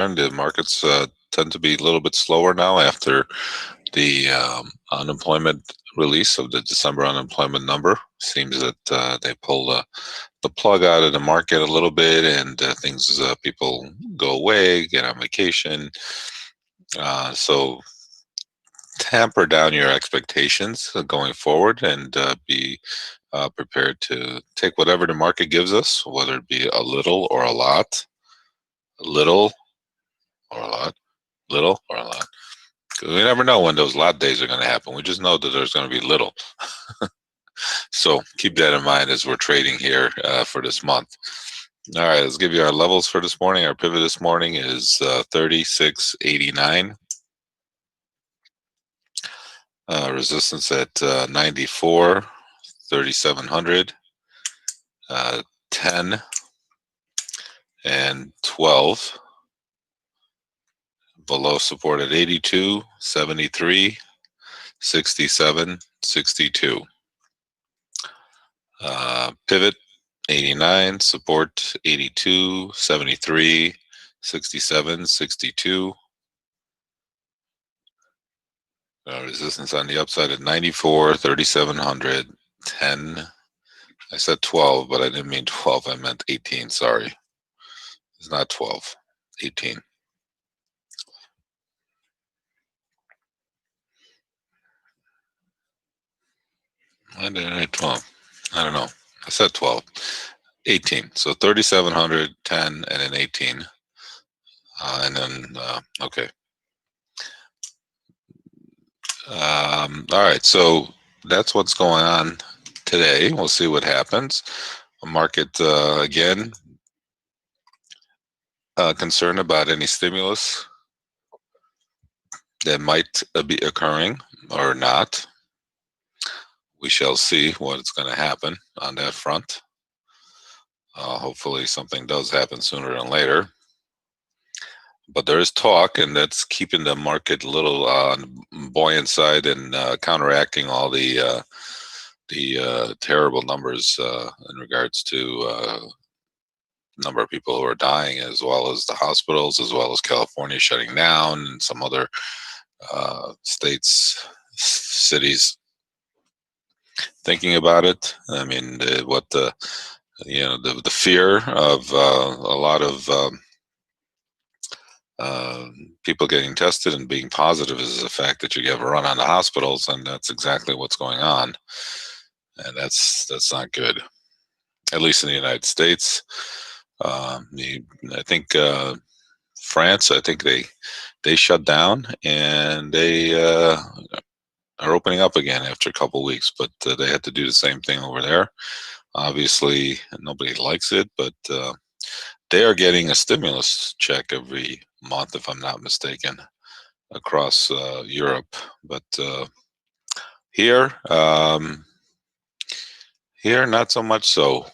The markets tend to be a little bit slower now after the unemployment release of the December unemployment number. Seems that they pulled the plug out of the market a little bit, and people go away, get on vacation. So tamper down your expectations going forward, and be prepared to take whatever the market gives us, whether it be a little or a lot, little or a lot, little or a lot. 'Cause we never know when those lot days are going to happen. We just know that there's going to be little. So keep that in mind as we're trading here for this month. All right, let's give you our levels for this morning. Our pivot this morning is 36.89. Resistance at 94, 3,700, 10, and 12. Below support at 82, 73, 67, 62. Pivot 89, support 82, 73, 67, 62. Resistance on the upside at 94, 3,700, 10. I said 12, but I didn't mean 12. I meant 18. Sorry. It's not 12, 18. Why did I 12? I don't know. I said 12. 18. So 3,700, 10, and an 18. And then, okay. All right. So that's what's going on today. We'll see what happens. The market, again, concerned about any stimulus that might be occurring or not. We shall see what's going to happen on that front. Hopefully something does happen sooner than later. But there is talk, and that's keeping the market a little on the buoyant side and counteracting all the terrible numbers in regards to number of people who are dying, as well as the hospitals, as well as California shutting down, and some other states, cities thinking about it. I mean, the fear of a lot of people getting tested and being positive is the fact that you have a run on the hospitals, and that's exactly what's going on, and that's not good, at least in the United States. I think France, I think they shut down, and they are opening up again after a couple weeks, but they had to do the same thing over there. Obviously, nobody likes it, but they are getting a stimulus check every month, if I'm not mistaken, across Europe. But here, here, not so much so.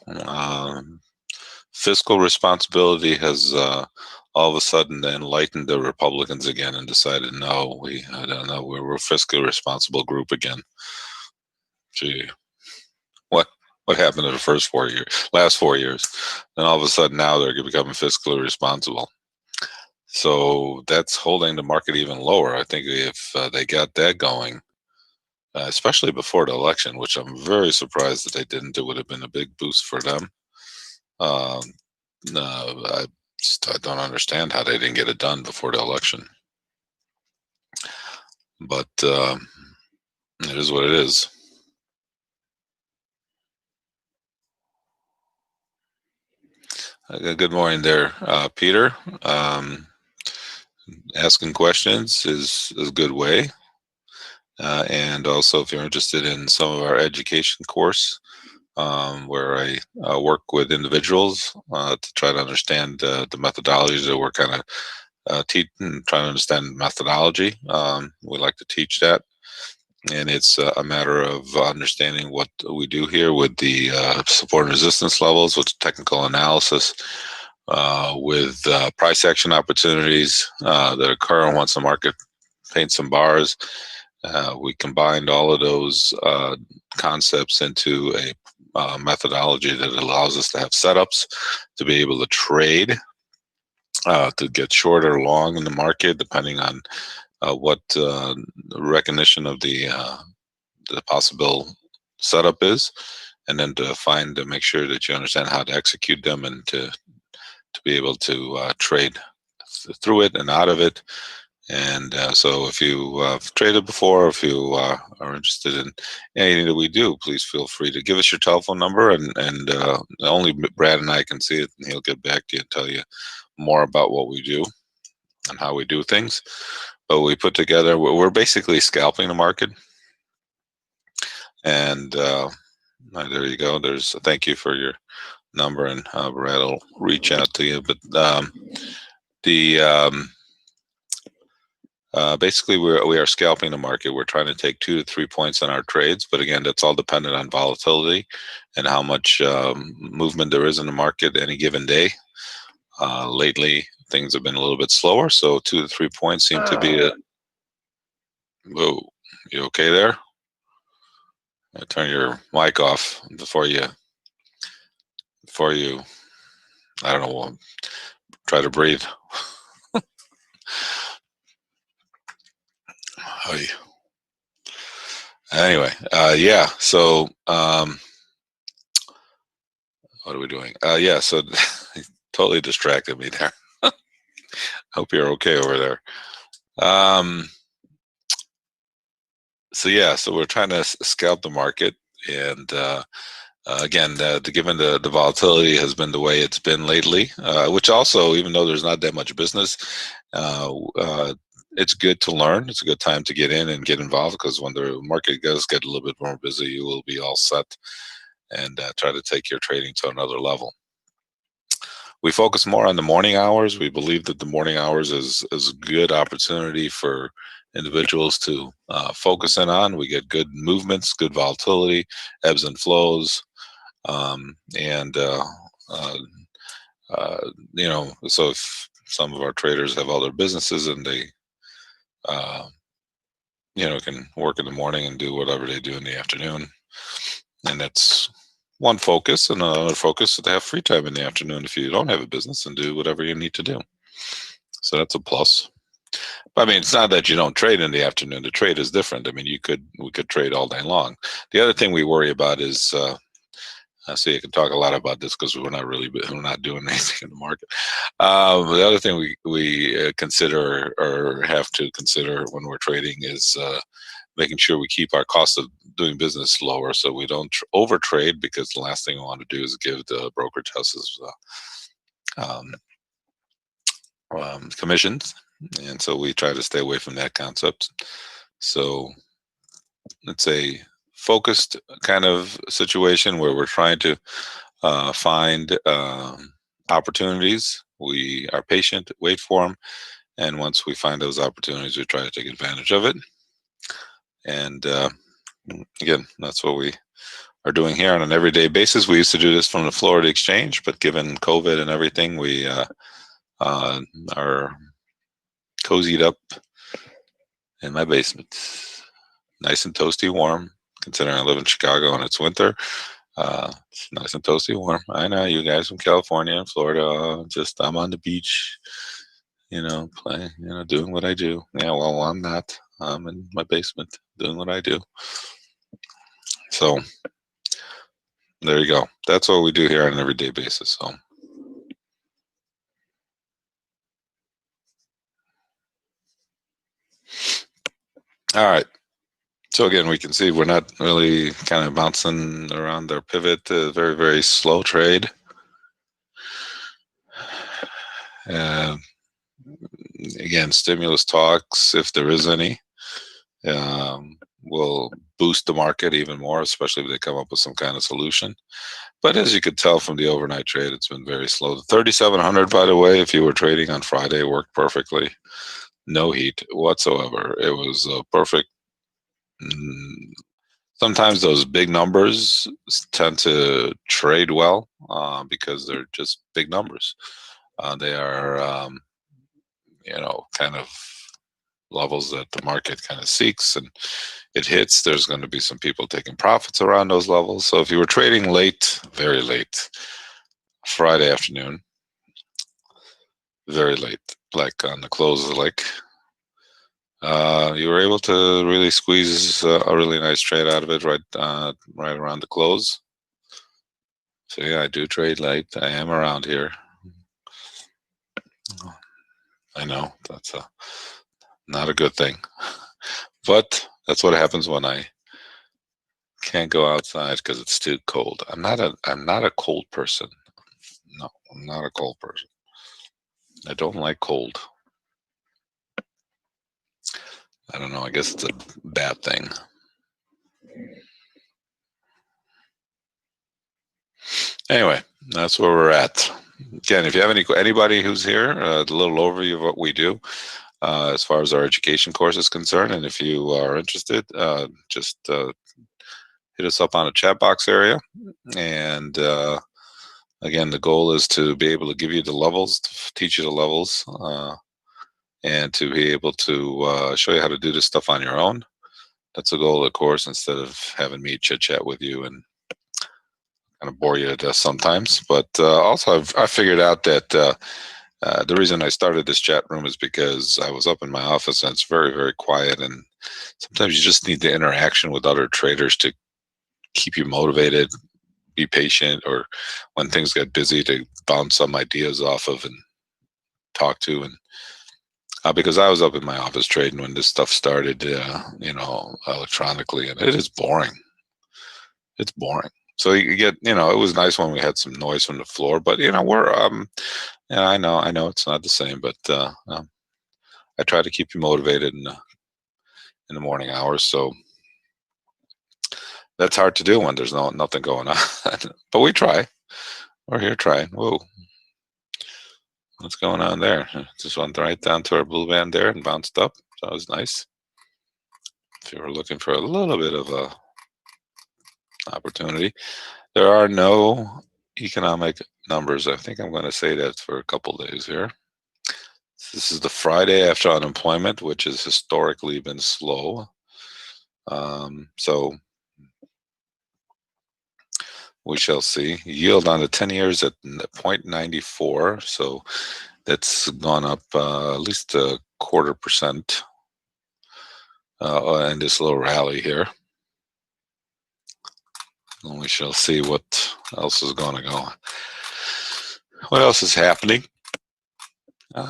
Fiscal responsibility has all of a sudden enlightened the Republicans again and decided, no, I don't know, we're a fiscally responsible group again. Gee, what happened in the last 4 years? And all of a sudden now they're becoming fiscally responsible. So that's holding the market even lower. I think if they got that going, especially before the election, which I'm very surprised that they didn't, it would have been a big boost for them. No, I don't understand how they didn't get it done before the election. But it is what it is. Good morning there, Peter. Asking questions is a good way. And also, if you're interested in some of our education course, where I work with individuals to try to understand the methodologies that we're kind of trying to understand methodology. We like to teach that, and it's a matter of understanding what we do here with the support and resistance levels, with technical analysis, with price action opportunities that occur once the market paints some bars. We combined all of those concepts into a methodology that allows us to have setups to be able to trade to get short or long in the market, depending on what recognition of the possible setup is, and then to make sure that you understand how to execute them and to be able to trade through it and out of it. And so if you have traded before, if you are interested in anything that we do, please feel free to give us your telephone number, and only Brad and I can see it, and he'll get back to you and tell you more about what we do and how we do things. But we put together, we're basically scalping the market. And there you go. There's thank you for your number, and Brad will reach out to you. But the basically we are scalping the market. We're trying to take 2 to 3 points on our trades, but again, that's all dependent on volatility and how much movement there is in the market any given day. Lately, things have been a little bit slower, so 2 to 3 points seem to be a. Whoa, you okay there? Turn your mic off before you. I don't know. Try to breathe. Anyway, yeah. So, what are we doing? Yeah. So, totally distracted me there. Hope you're okay over there. So yeah. So we're trying to scalp the market, and again, given the volatility has been the way it's been lately, which also, even though there's not that much business, it's good to learn. It's a good time to get in and get involved, because when the market does get a little bit more busy, you will be all set and try to take your trading to another level. We focus more on the morning hours. We believe that the morning hours is a good opportunity for individuals to focus in on. We get good movements, good volatility, ebbs and flows, and so if some of our traders have other businesses and they can work in the morning and do whatever they do in the afternoon, and that's one focus. And another focus is to have free time in the afternoon if you don't have a business, and do whatever you need to do. So that's a plus. But, I mean, it's not that you don't trade in the afternoon. The trade is different. I mean, we could trade all day long. The other thing we worry about is so you can talk a lot about this because we're not doing anything in the market. The other thing we consider, or have to consider when we're trading, is making sure we keep our cost of doing business lower, so we don't over trade, because the last thing we want to do is give the brokerage houses commissions, and so we try to stay away from that concept. So it's a focused kind of situation where we're trying to find opportunities. We are patient, wait for them, and once we find those opportunities, we try to take advantage of it. And again, that's what we are doing here on an everyday basis. We used to do this from the Florida Exchange, but given COVID and everything, we are cozied up in my basement. Nice and toasty warm, considering I live in Chicago and it's winter. It's nice and toasty warm. I know you guys from California and Florida, I'm on the beach, playing, doing what I do. Yeah, well, I'm not. I'm in my basement doing what I do. So there you go. That's what we do here on an everyday basis. So. All right. So again, we can see we're not really kind of bouncing around our pivot. Very, very slow trade. Again, stimulus talks, if there is any, will boost the market even more, especially if they come up with some kind of solution. But as you could tell from the overnight trade, it's been very slow. The 3,700, by the way, if you were trading on Friday, worked perfectly. No heat whatsoever. It was perfect. Sometimes those big numbers tend to trade well because they're just big numbers. They are, kind of levels that the market kind of seeks, and it hits. There's going to be some people taking profits around those levels. So if you were trading late, very late, Friday afternoon, very late, like on the close, like you were able to really squeeze a really nice trade out of it right around the close. So yeah, I do trade late. I am around here. I know that's not a good thing, but that's what happens when I can't go outside because it's too cold. I'm not a cold person. No, I'm not a cold person. I don't like cold. I don't know. I guess it's a bad thing. Anyway, that's where we're at. Again, if you have anybody who's here, a little overview of what we do as far as our education course is concerned, and if you are interested, just hit us up on a chat box area. And again, the goal is to be able to give you the levels, to teach you the levels, and to be able to show you how to do this stuff on your own. That's the goal of the course, instead of having me chit chat with you and kind of bore you to death sometimes. But also, I figured out that the reason I started this chat room is because I was up in my office and it's very, very quiet. And sometimes you just need the interaction with other traders to keep you motivated, be patient, or when things get busy, to bounce some ideas off of and talk to. And because I was up in my office trading when this stuff started, electronically, and it is boring. It's boring. So you get, it was nice when we had some noise from the floor, but we're, yeah, I know it's not the same, but I try to keep you motivated in the morning hours. So that's hard to do when there's nothing going on, but we try. We're here trying. Whoa, what's going on there? Just went right down to our blue band there and bounced up. That was nice. If you were looking for a little bit of a opportunity, there are no economic numbers. I think I'm going to say that for a couple days here. This is the Friday after unemployment, which has historically been slow. So we shall see. Yield on the 10 years at 0.94. So that's gone up at least a 0.25% in this little rally here. And we shall see what else is going to go. What else is happening?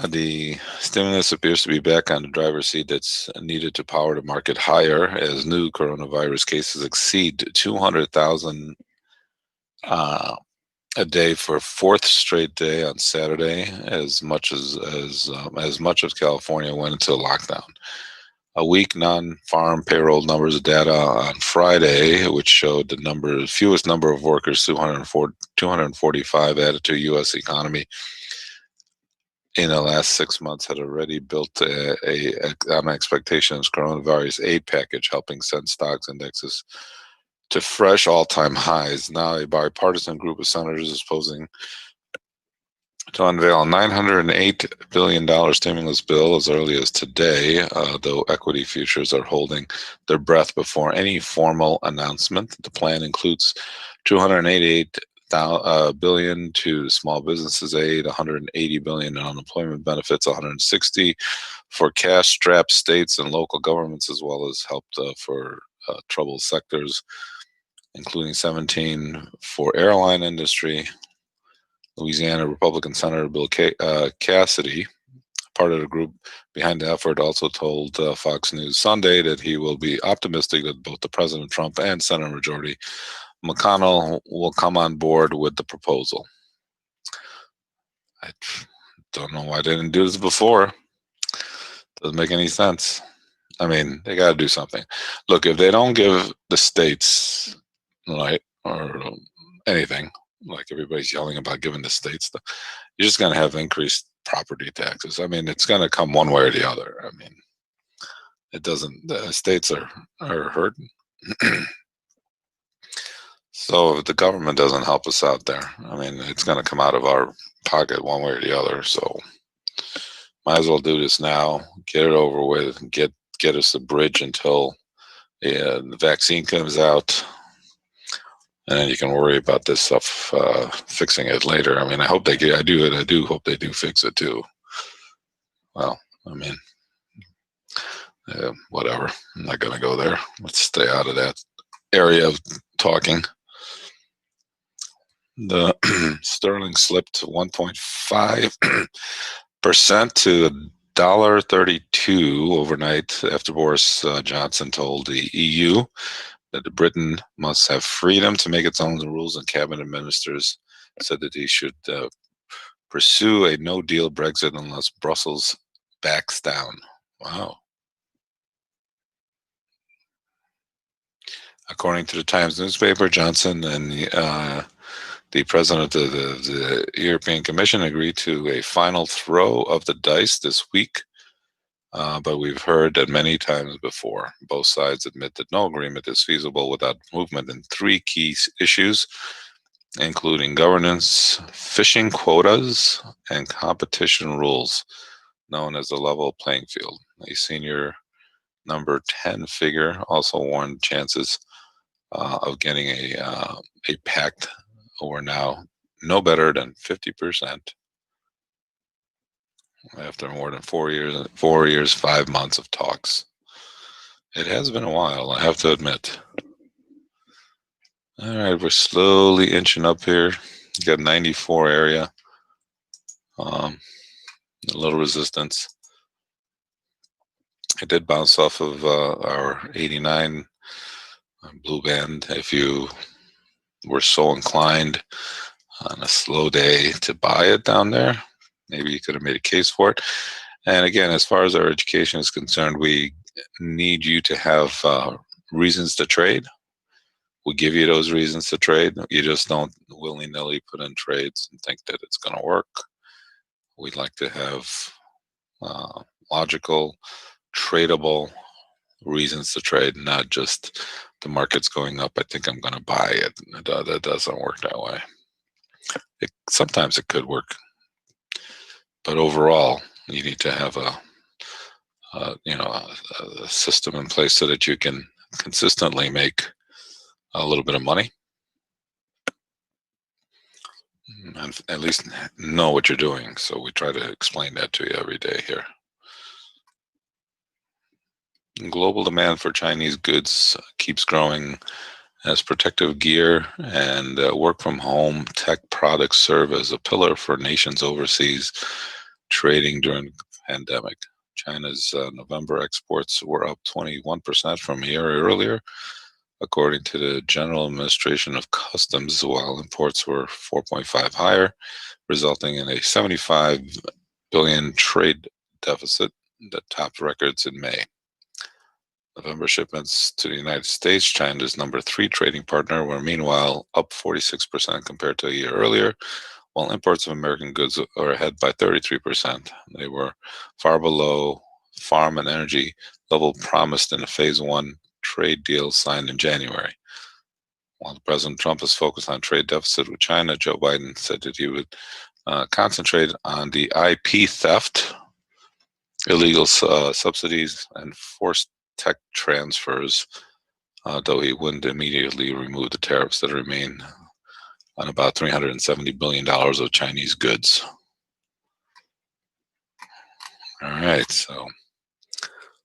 The stimulus appears to be back on the driver's seat that's needed to power the market higher as new coronavirus cases exceed 200,000 a day for a fourth straight day on Saturday, as much of California went into lockdown. A weak non-farm payroll numbers data on Friday, which showed the fewest number of workers, 245 added to U.S. economy in the last 6 months, had already built an expectations coronavirus aid package, helping send stocks indexes to fresh all-time highs. Now a bipartisan group of senators is posing to unveil a $908 billion stimulus bill as early as today, though equity futures are holding their breath before any formal announcement. The plan includes $288 billion to small businesses aid, $180 billion in unemployment benefits, $160 for cash-strapped states and local governments, as well as help for troubled sectors, including 17 for airline industry. Louisiana Republican Senator Bill Cassidy, part of the group behind the effort, also told Fox News Sunday that he will be optimistic that both the President Trump and Senate Majority McConnell will come on board with the proposal. I don't know why they didn't do this before. Doesn't make any sense. I mean, they got to do something. Look, if they don't give the states, right, or anything, like everybody's yelling about giving the states, you're just going to have increased property taxes. I mean, it's going to come one way or the other. I mean, it doesn't, the states are hurting. So if the government doesn't help us out there, I mean, it's going to come out of our pocket one way or the other. So might as well do this now, get it over with, and get us a bridge until the vaccine comes out. And then you can worry about this stuff, fixing it later. I mean, I hope I do hope they do fix it too. Well, I mean, whatever. I'm not going to go there. Let's stay out of that area of talking. The sterling slipped 1.5% to $1.32 overnight after Boris Johnson told the EU that Britain must have freedom to make its own rules, and cabinet ministers said that he should pursue a no-deal Brexit unless Brussels backs down. Wow. According to the Times newspaper, Johnson and the president of the European Commission agreed to a final throw of the dice this week. But we've heard that many times before. Both sides admit that no agreement is feasible without movement in three key issues, including governance, fishing quotas, and competition rules, known as the level playing field. A senior number 10 figure also warned chances of getting a pact were now no better than 50% after more than 4 years, 5 months of talks. It has been a while, I have to admit. All right, we're slowly inching up here. Got 94 area. A little resistance. It did bounce off of our 89 blue band. If you were so inclined on a slow day to buy it down there, maybe you could have made a case for it. And again, as far as our education is concerned, we need you to have reasons to trade. We give you those reasons to trade. You just don't willy-nilly put in trades and think that it's going to work. We'd like to have logical, tradable reasons to trade, not just the market's going up, I think I'm going to buy it. That doesn't work that way. Sometimes it could work, but overall, you need to have a system in place so that you can consistently make a little bit of money and at least know what you're doing. So we try to explain that to you every day here. Global demand for Chinese goods keeps growing as protective gear and work from home tech products serve as a pillar for nations overseas trading during the pandemic. China's November exports were up 21% from a year earlier, according to the General Administration of Customs, while imports were 4.5 higher, resulting in a 75 billion trade deficit that topped records in May. November shipments to the United States, China's number 3 trading partner, were meanwhile up 46% compared to a year earlier, while imports of American goods are ahead by 33%. They were far below farm and energy level promised in a Phase 1 trade deal signed in January. While President Trump is focused on trade deficit with China, Joe Biden said that he would concentrate on the IP theft, illegal subsidies, and forced tech transfers, though he wouldn't immediately remove the tariffs that remain on about $370 billion of Chinese goods. All right, so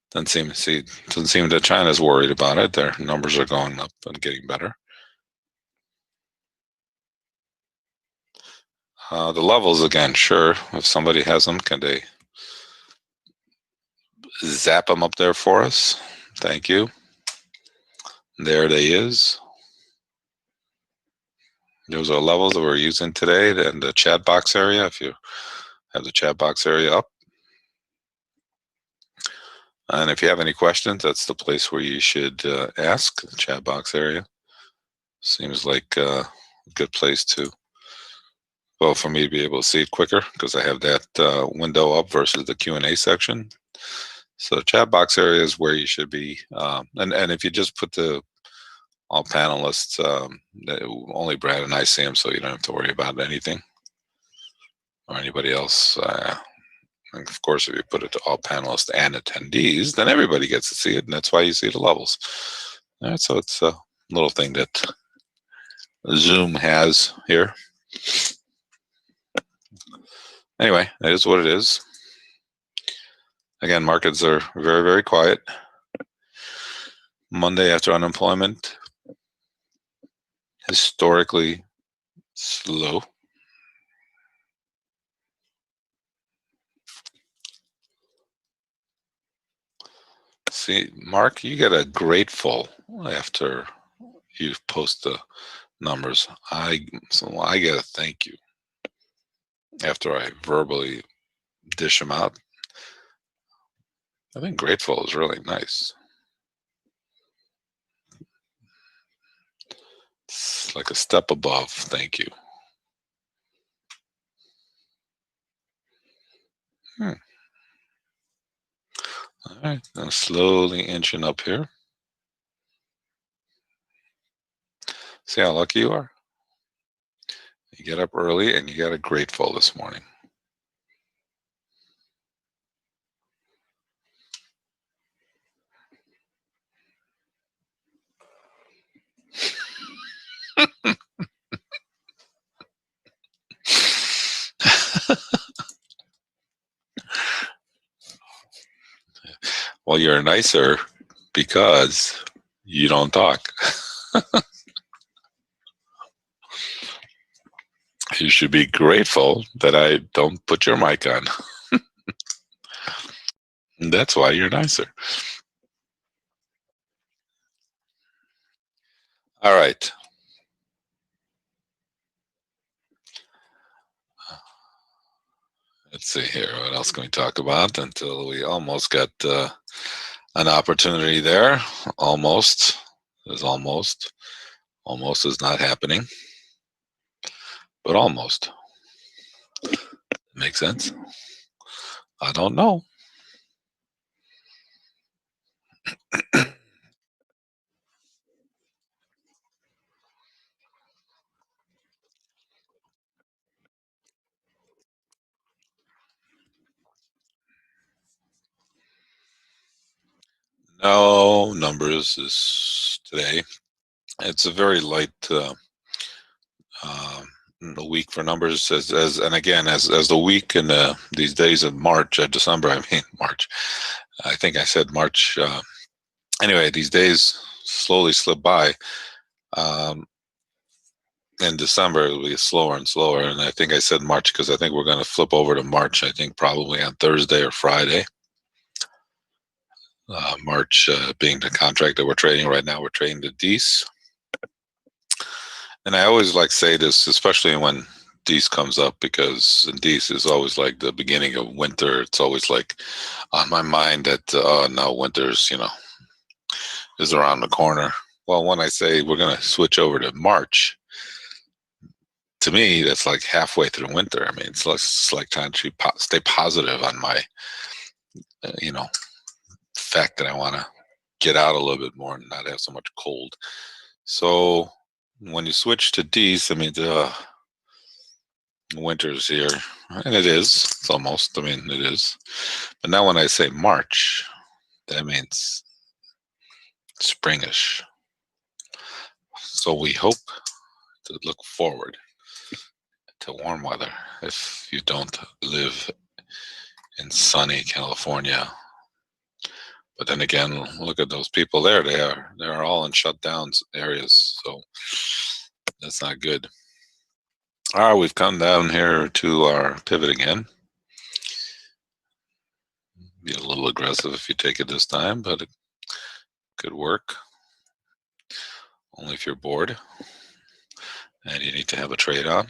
doesn't seem that China's worried about it. Their numbers are going up and getting better. The levels, again, sure, if somebody has them, can they zap them up there for us? Thank you. There they is. Those are levels that we're using today in the chat box area. If you have the chat box area up. And if you have any questions, that's the place where you should ask, the chat box area. Seems like a good place to, well, for me to be able to see it quicker because I have that window up versus the Q&A section. So the chat box area is where you should be. And if you just put all panelists, only Brad and I see them, so you don't have to worry about anything or anybody else. And of course, if you put it to all panelists and attendees, then everybody gets to see it, and that's why you see the levels. All right, so it's a little thing that Zoom has here. Anyway, that is what it is. Again, markets are very, very quiet. Monday after unemployment, historically slow. See, Mark, you get a grateful after you post the numbers. So I get a thank you after I verbally dish them out. I think grateful is really nice. It's like a step above thank you. All right, now slowly inching up here. See how lucky you are? You get up early and you got a grateful this morning. Well, you're nicer because you don't talk. You should be grateful that I don't put your mic on. That's why you're nicer. All right. Let's see here. What else can we talk about until we almost got an opportunity there? Almost. There's almost. Almost is not happening, but almost. Makes sense? I don't know. No numbers is today. It's a very light um, week for numbers as and again as the week in these days of March, December. I mean March. I think I said March. Anyway, these days slowly slip by. Um, in December, it'll be slower and slower. And I think I said March because I think we're going to flip over to March. I think probably on Thursday or Friday. March being the contract that we're trading right now, we're trading the D's. And I always like say this, especially when D's comes up, because D's is always like the beginning of winter. It's always like on my mind that no, winter's is around the corner. Well, when I say we're going to switch over to March, to me that's like halfway through winter. I mean, it's like trying to stay positive on my fact that I want to get out a little bit more and not have so much cold. So when you switch to D's, I mean, the winter's here, and it is. It's almost. I mean, it is. But now when I say March, that means springish. So we hope to look forward to warm weather if you don't live in sunny California. But then again, look at those people there. They're all in shutdown areas, so that's not good. All right, we've come down here to our pivot again. Be a little aggressive if you take it this time, but it could work. Only if you're bored and you need to have a trade on.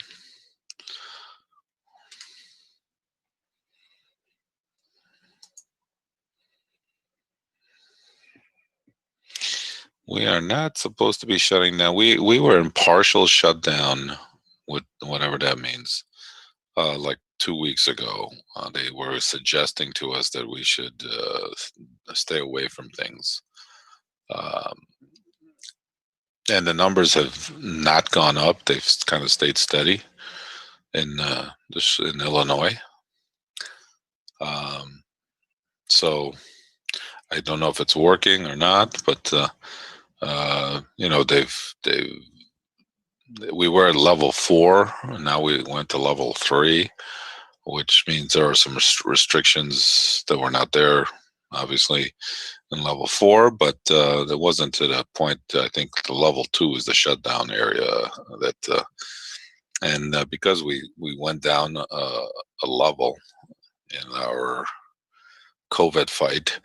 We are not supposed to be shutting down. We were in partial shutdown, with whatever that means. Like 2 weeks ago, they were suggesting to us that we should stay away from things. And the numbers have not gone up. They've kind of stayed steady in Illinois. So I don't know if it's working or not, but we were at level 4, and now we went to level 3, which means there are some restrictions that were not there, obviously, in level 4, but that wasn't to the point. I think the level 2 is the shutdown area that, and because we went down a level in our COVID fight,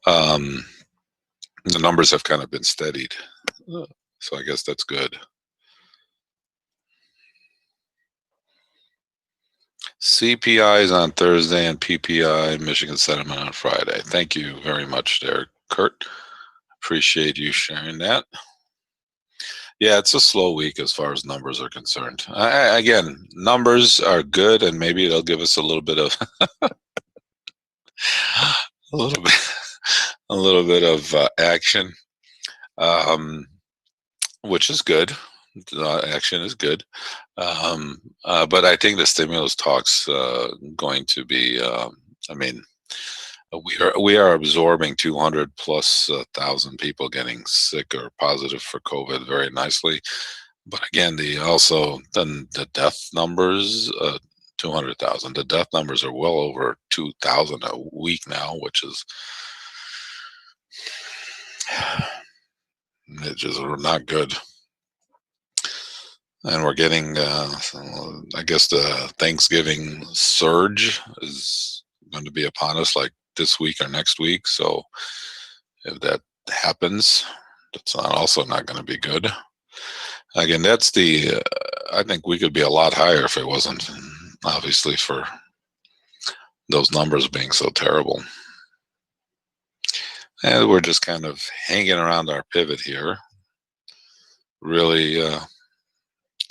um, the numbers have kind of been steadied. So I guess that's good. CPI is on Thursday and PPI, Michigan sentiment on Friday. Thank you very much there, Kurt. Appreciate you sharing that. Yeah, it's a slow week as far as numbers are concerned. Again, numbers are good, and maybe it'll give us a little bit of a little bit a little bit of action, which is good. Action is good, but I think the stimulus talks going to be. I mean, we are absorbing 200 plus thousand people getting sick or positive for COVID very nicely. But again, then the death numbers, 200,000. The death numbers are well over 2,000 a week now, which is it just not good. And we're getting, I guess, the Thanksgiving surge is going to be upon us, like this week or next week. So if that happens, that's also not going to be good. Again, that's I think we could be a lot higher if it wasn't, obviously, for those numbers being so terrible. And we're just kind of hanging around our pivot here. Really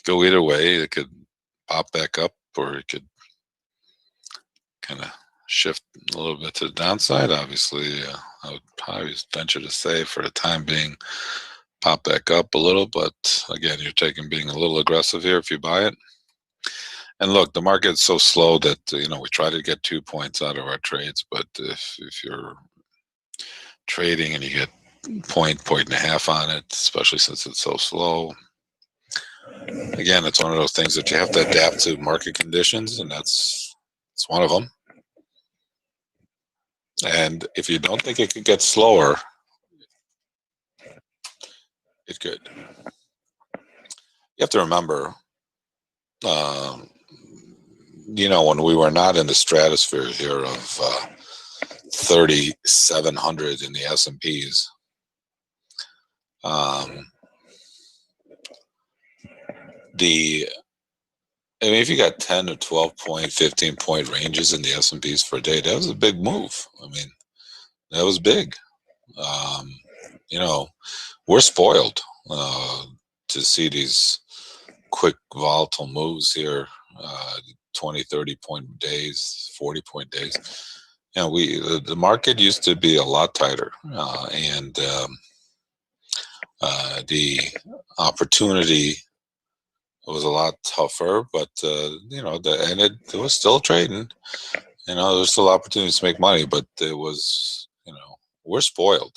go either way. It could pop back up, or it could kind of shift a little bit to the downside. Obviously, I would probably venture to say for the time being, pop back up a little, but again, you're being a little aggressive here if you buy it. And look, the market's so slow that we try to get 2 points out of our trades, but if you're trading and you get point and a half on it, especially since it's so slow, again, it's one of those things that you have to adapt to market conditions, and it's one of them. And if you don't think it could get slower, it could. You have to remember, when we were not in the stratosphere here of 3,700 in the S&Ps, if you got 10 or 12 point, 15 point ranges in the S&Ps for a day, that was a big move. I mean, that was big. We're spoiled to see these quick volatile moves here, 20, 30 point days, 40 point days. The market used to be a lot tighter, and the opportunity was a lot tougher, but it was still trading. There was still opportunities to make money, but it was, we're spoiled.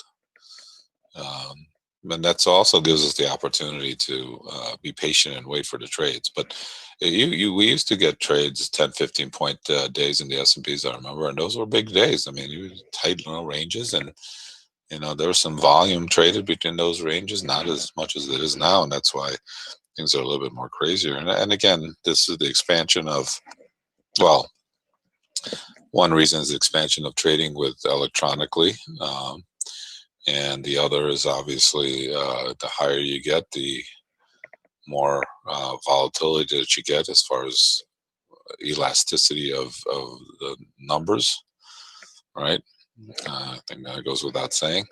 And that also gives us the opportunity to be patient and wait for the trades. But we used to get trades 10, 15 point days in the S&Ps, I remember, and those were big days. I mean, you tight little ranges, and there was some volume traded between those ranges, not as much as it is now, and that's why things are a little bit more crazier. And again, this is the expansion of, well, one reason is the expansion of trading with electronically. And the other is obviously the higher you get, the more volatility that you get as far as elasticity of the numbers, right? I think that goes without saying.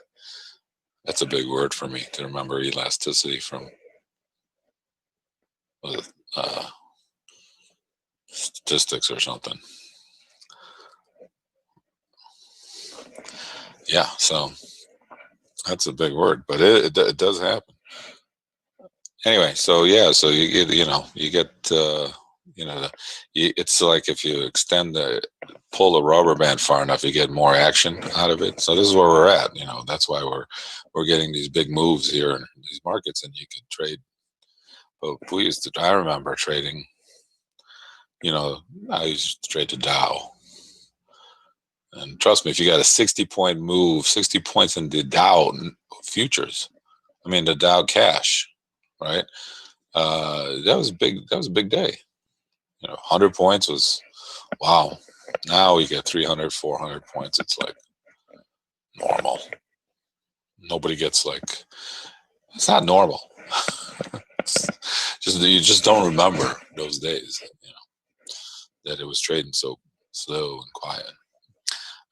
That's a big word for me to remember, elasticity from statistics or something. Yeah, so that's a big word, but it does happen. Anyway, so yeah, so you get it's like if you pull the rubber band far enough, you get more action out of it. So this is where we're at. That's why we're getting these big moves here in these markets, and you can trade. But I remember trading I used to trade the Dow. And trust me, if you got a 60-point move, 60 points in the Dow futures, I mean the Dow cash, right? That was big. That was a big day. 100 points was wow. Now we get 300, 400 points. It's like normal. Nobody gets like, it's not normal. You just don't remember those days, that it was trading so slow and quiet.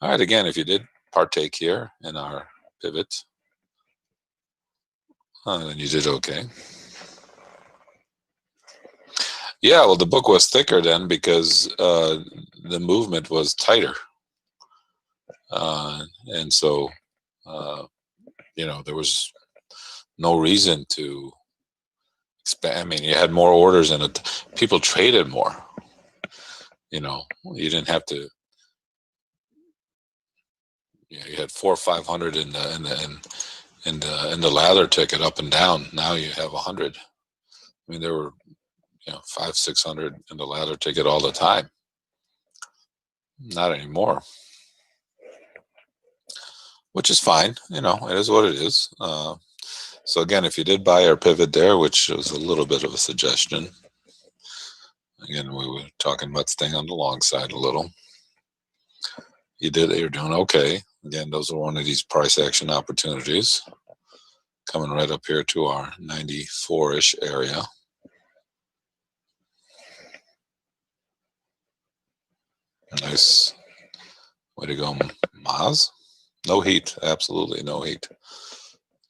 All right, again, if you did partake here in our pivot, then you did okay. Yeah, well, the book was thicker then because the movement was tighter. And so, there was no reason to expand. I mean, you had more orders in it. People traded more. You didn't have to. You had 400 or 500 in the ladder ticket up and down. Now you have 100. I mean, there were 500, 600 in the ladder ticket all the time. Not anymore. Which is fine. It is what it is. So again, if you did buy our pivot there, which was a little bit of a suggestion, again, we were talking about staying on the long side a little. You're doing okay. Again, those are one of these price action opportunities coming right up here to our 94-ish area. Nice way to go, Maz. No heat, absolutely no heat.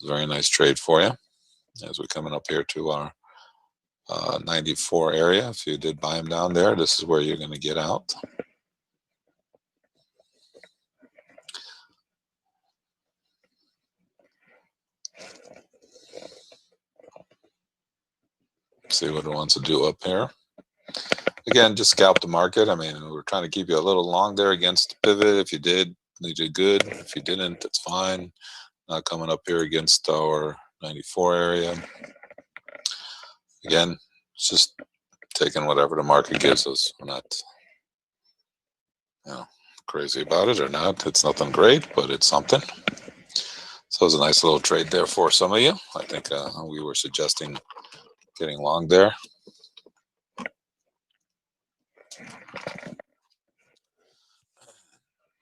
Very nice trade for you as we're coming up here to our 94 area. If you did buy them down there, this is where you're going to get out. See what it wants to do up here. Again, just scalp the market. I mean, we're trying to keep you a little long there against the pivot. If you did, you did good. If you didn't, that's fine. Not coming up here against our 94 area. Again, it's just taking whatever the market gives us. We're not crazy about it or not. It's nothing great, but it's something. So it's a nice little trade there for some of you. I think we were suggesting getting long there.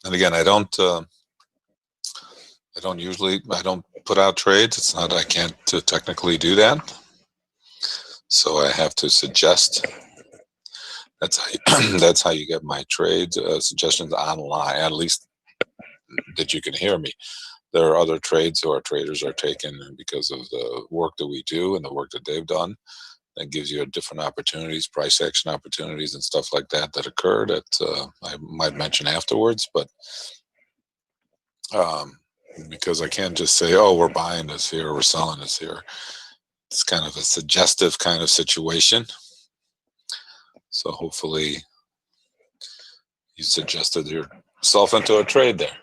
And again, I don't put out trades. It's not, I can't technically do that. So I have to suggest. That's how you get my trades suggestions online, at least that you can hear me. There are other trades who our traders are taking because of the work that we do and the work that they've done. That gives you different opportunities, price action opportunities and stuff like that occur that I might mention afterwards. But because I can't just say, oh, we're buying this here, we're selling this here. It's kind of a suggestive kind of situation. So hopefully you suggested yourself into a trade there.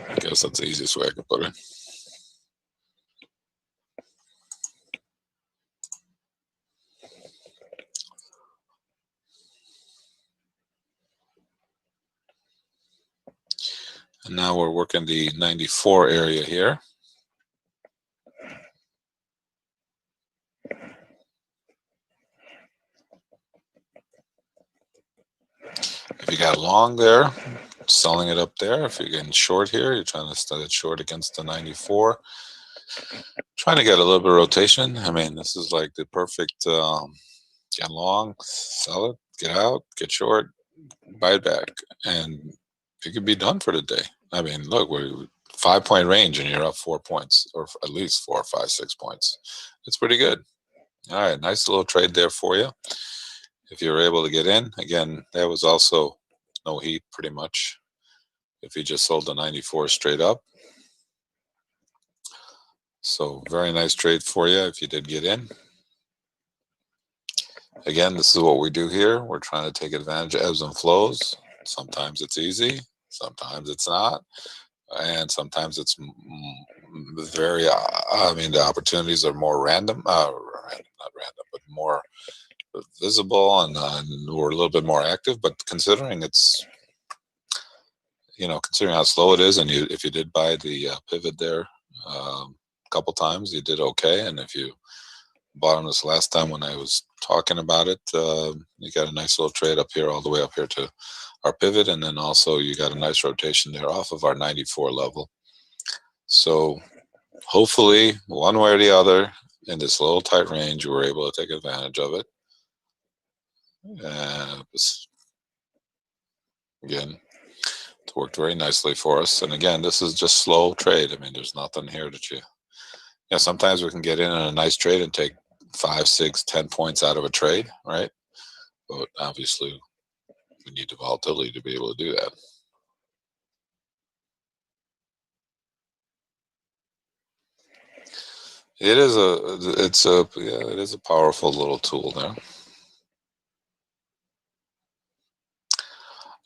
I guess that's the easiest way I can put it. And now we're working the 94 area here. If you got long there, selling it up there. If you're getting short here, you're trying to start it short against the 94. Trying to get a little bit of rotation. I mean, this is like the perfect get long, sell it, get out, get short, buy it back, and it could be done for the day. I mean, look, we're 5-point range and you're up 4 points, or at least 4, 5, 6 points. It's pretty good. All right, nice little trade there for you. If you're able to get in, again, that was also no heat pretty much. If you just sold the 94 straight up. So very nice trade for you if you did get in. Again, this is what we do here. We're trying to take advantage of ebbs and flows. Sometimes it's easy, sometimes it's not, and sometimes it's very, the opportunities are more random, not random, but more visible, and we're a little bit more active. But considering it's, considering how slow it is, and if you did buy the pivot there a couple times, you did okay. And if you bought on this last time when I was talking about it, you got a nice little trade up here, all the way up here to our pivot, and then also you got a nice rotation there off of our 94 level. So hopefully, one way or the other, in this little tight range, we're able to take advantage of it. Again, it worked very nicely for us. And again, this is just slow trade. I mean, there's nothing here that sometimes we can get in a nice trade and take 5, 6, 10 points out of a trade, right? But obviously, we need the volatility to be able to do that. It is a powerful little tool there.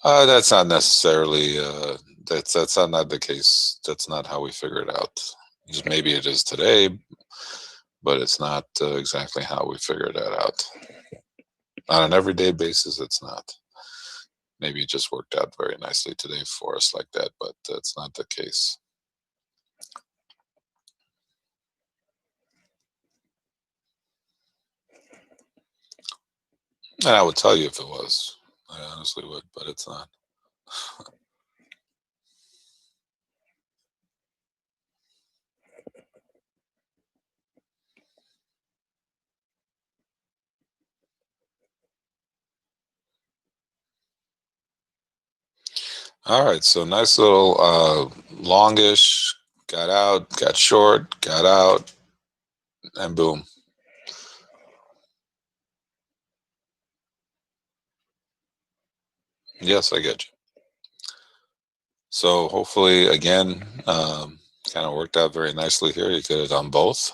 That's not necessarily that's not the case. That's not how we figure it out. Just maybe it is today, but it's not exactly how we figured that out. On an everyday basis, it's not. Maybe it just worked out very nicely today for us like that, but that's not the case. And I would tell you if it was. I honestly would, but it's not. All right, so nice little longish, got out, got short, got out, and boom. Yes, I get you. So hopefully, again, kind of worked out very nicely here. You could have done both,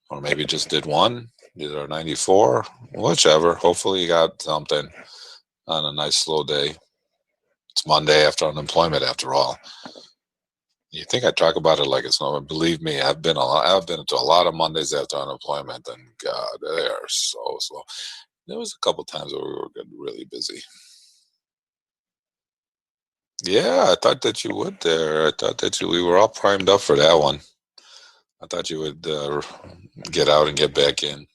or maybe just did one, did our 94, whichever. Hopefully, you got something on a nice slow day. It's Monday after unemployment, after all. You think I talk about it like it's normal? Believe me, I've been to a lot of Mondays after unemployment, and God, they are so slow. There was a couple times where we were getting really busy. Yeah, I thought that you would there. I thought that we were all primed up for that one. I thought you would get out and get back in.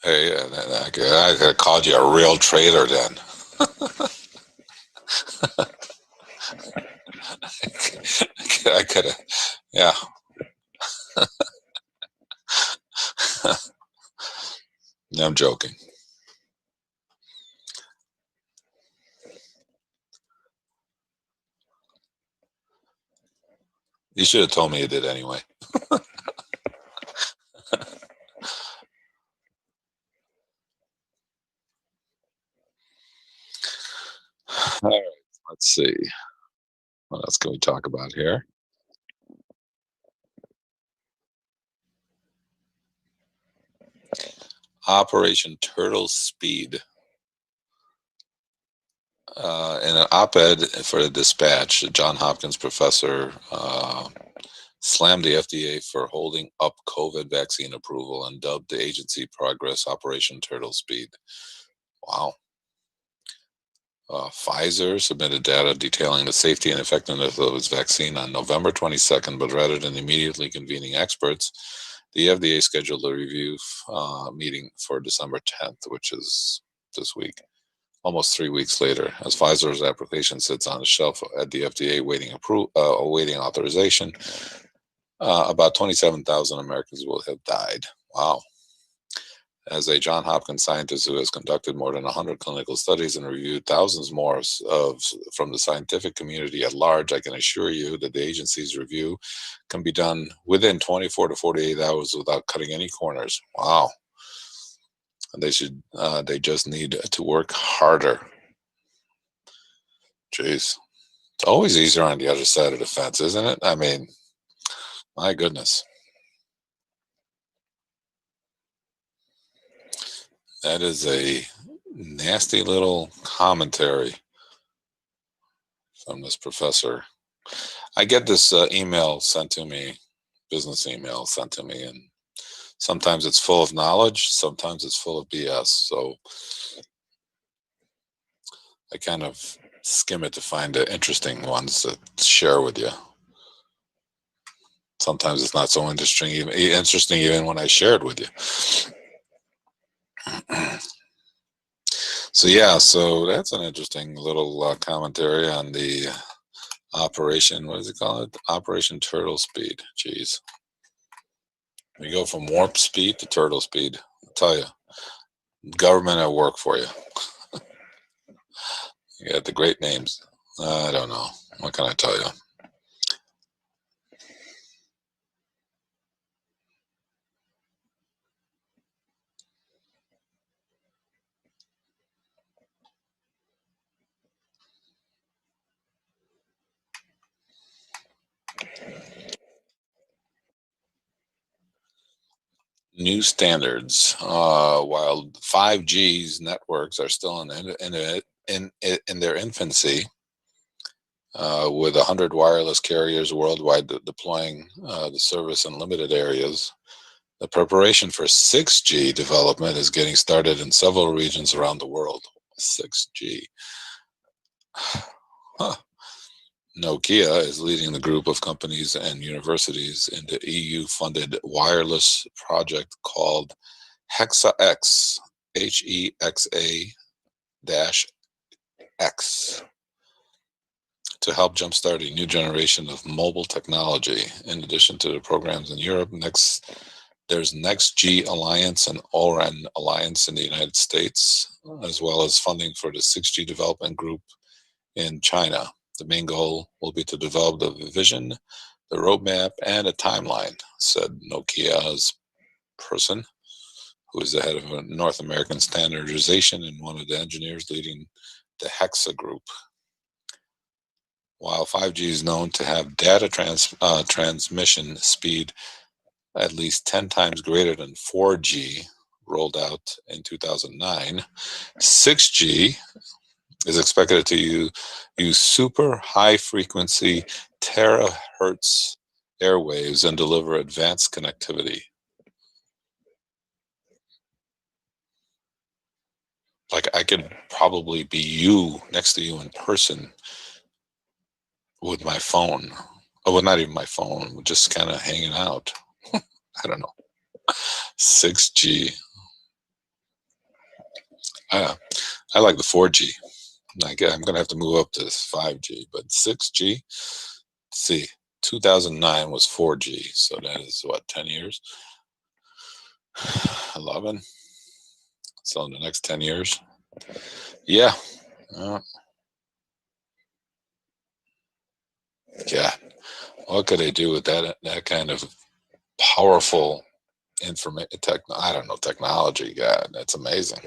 Hey, I could have called you a real trader then. I could have, yeah. I'm joking. You should have told me you did anyway. All right, let's see. What else can we talk about here? Operation Turtle Speed. In an op-ed for the Dispatch, a John Hopkins professor slammed the FDA for holding up COVID vaccine approval and dubbed the agency progress Operation Turtle Speed. Wow. Pfizer submitted data detailing the safety and effectiveness of its vaccine on November 22nd, but rather than immediately convening experts, the FDA scheduled a review meeting for December 10th, which is this week, almost 3 weeks later. As Pfizer's application sits on the shelf at the FDA awaiting authorization, about 27,000 Americans will have died. Wow. As a John Hopkins scientist who has conducted more than 100 clinical studies and reviewed thousands more from the scientific community at large, I can assure you that the agency's review can be done within 24 to 48 hours without cutting any corners. Wow. They just need to work harder. Jeez. It's always easier on the other side of the fence, isn't it? I mean, my goodness. That is a nasty little commentary. from this professor. I get this email sent to me, business email sent to me, and sometimes it's full of knowledge, sometimes it's full of BS. So I kind of skim it to find the interesting ones to share with you. Sometimes it's not so interesting even when I share it with you. So yeah, so that's an interesting little commentary on the Operation, what does it call it? Operation Turtle Speed. Jeez. We go from warp speed to turtle speed. I'll tell you, government at work for you. You got the great names. I don't know. What can I tell you? New standards. While 5G's networks are still in their infancy, with 100 wireless carriers worldwide deploying the service in limited areas, the preparation for 6G development is getting started in several regions around the world. 6G. Huh. Nokia is leading the group of companies and universities in the EU-funded wireless project called HEXA-X, HEXA-X, to help jumpstart a new generation of mobile technology. In addition to the programs in Europe, there's NextG Alliance and ORAN Alliance in the United States, as well as funding for the 6G development group in China. The main goal will be to develop the vision, the roadmap, and a timeline, said Nokia's person, who is the head of North American standardization and one of the engineers leading the HEXA group. While 5G is known to have data transmission speed at least 10 times greater than 4G, rolled out in 2009, 6G is expected to use super high frequency terahertz airwaves and deliver advanced connectivity. Like I could probably be you next to you in person with my phone. Oh, well, not even my phone, just kind of hanging out. I don't know. 6G. I like the 4G. I'm going to have to move up to 5G, but 6G, let's see, 2009 was 4G, so that is what, 10 years? 11? So in the next 10 years? Yeah. Yeah. What could they do with that kind of powerful I don't know, technology? God, that's amazing.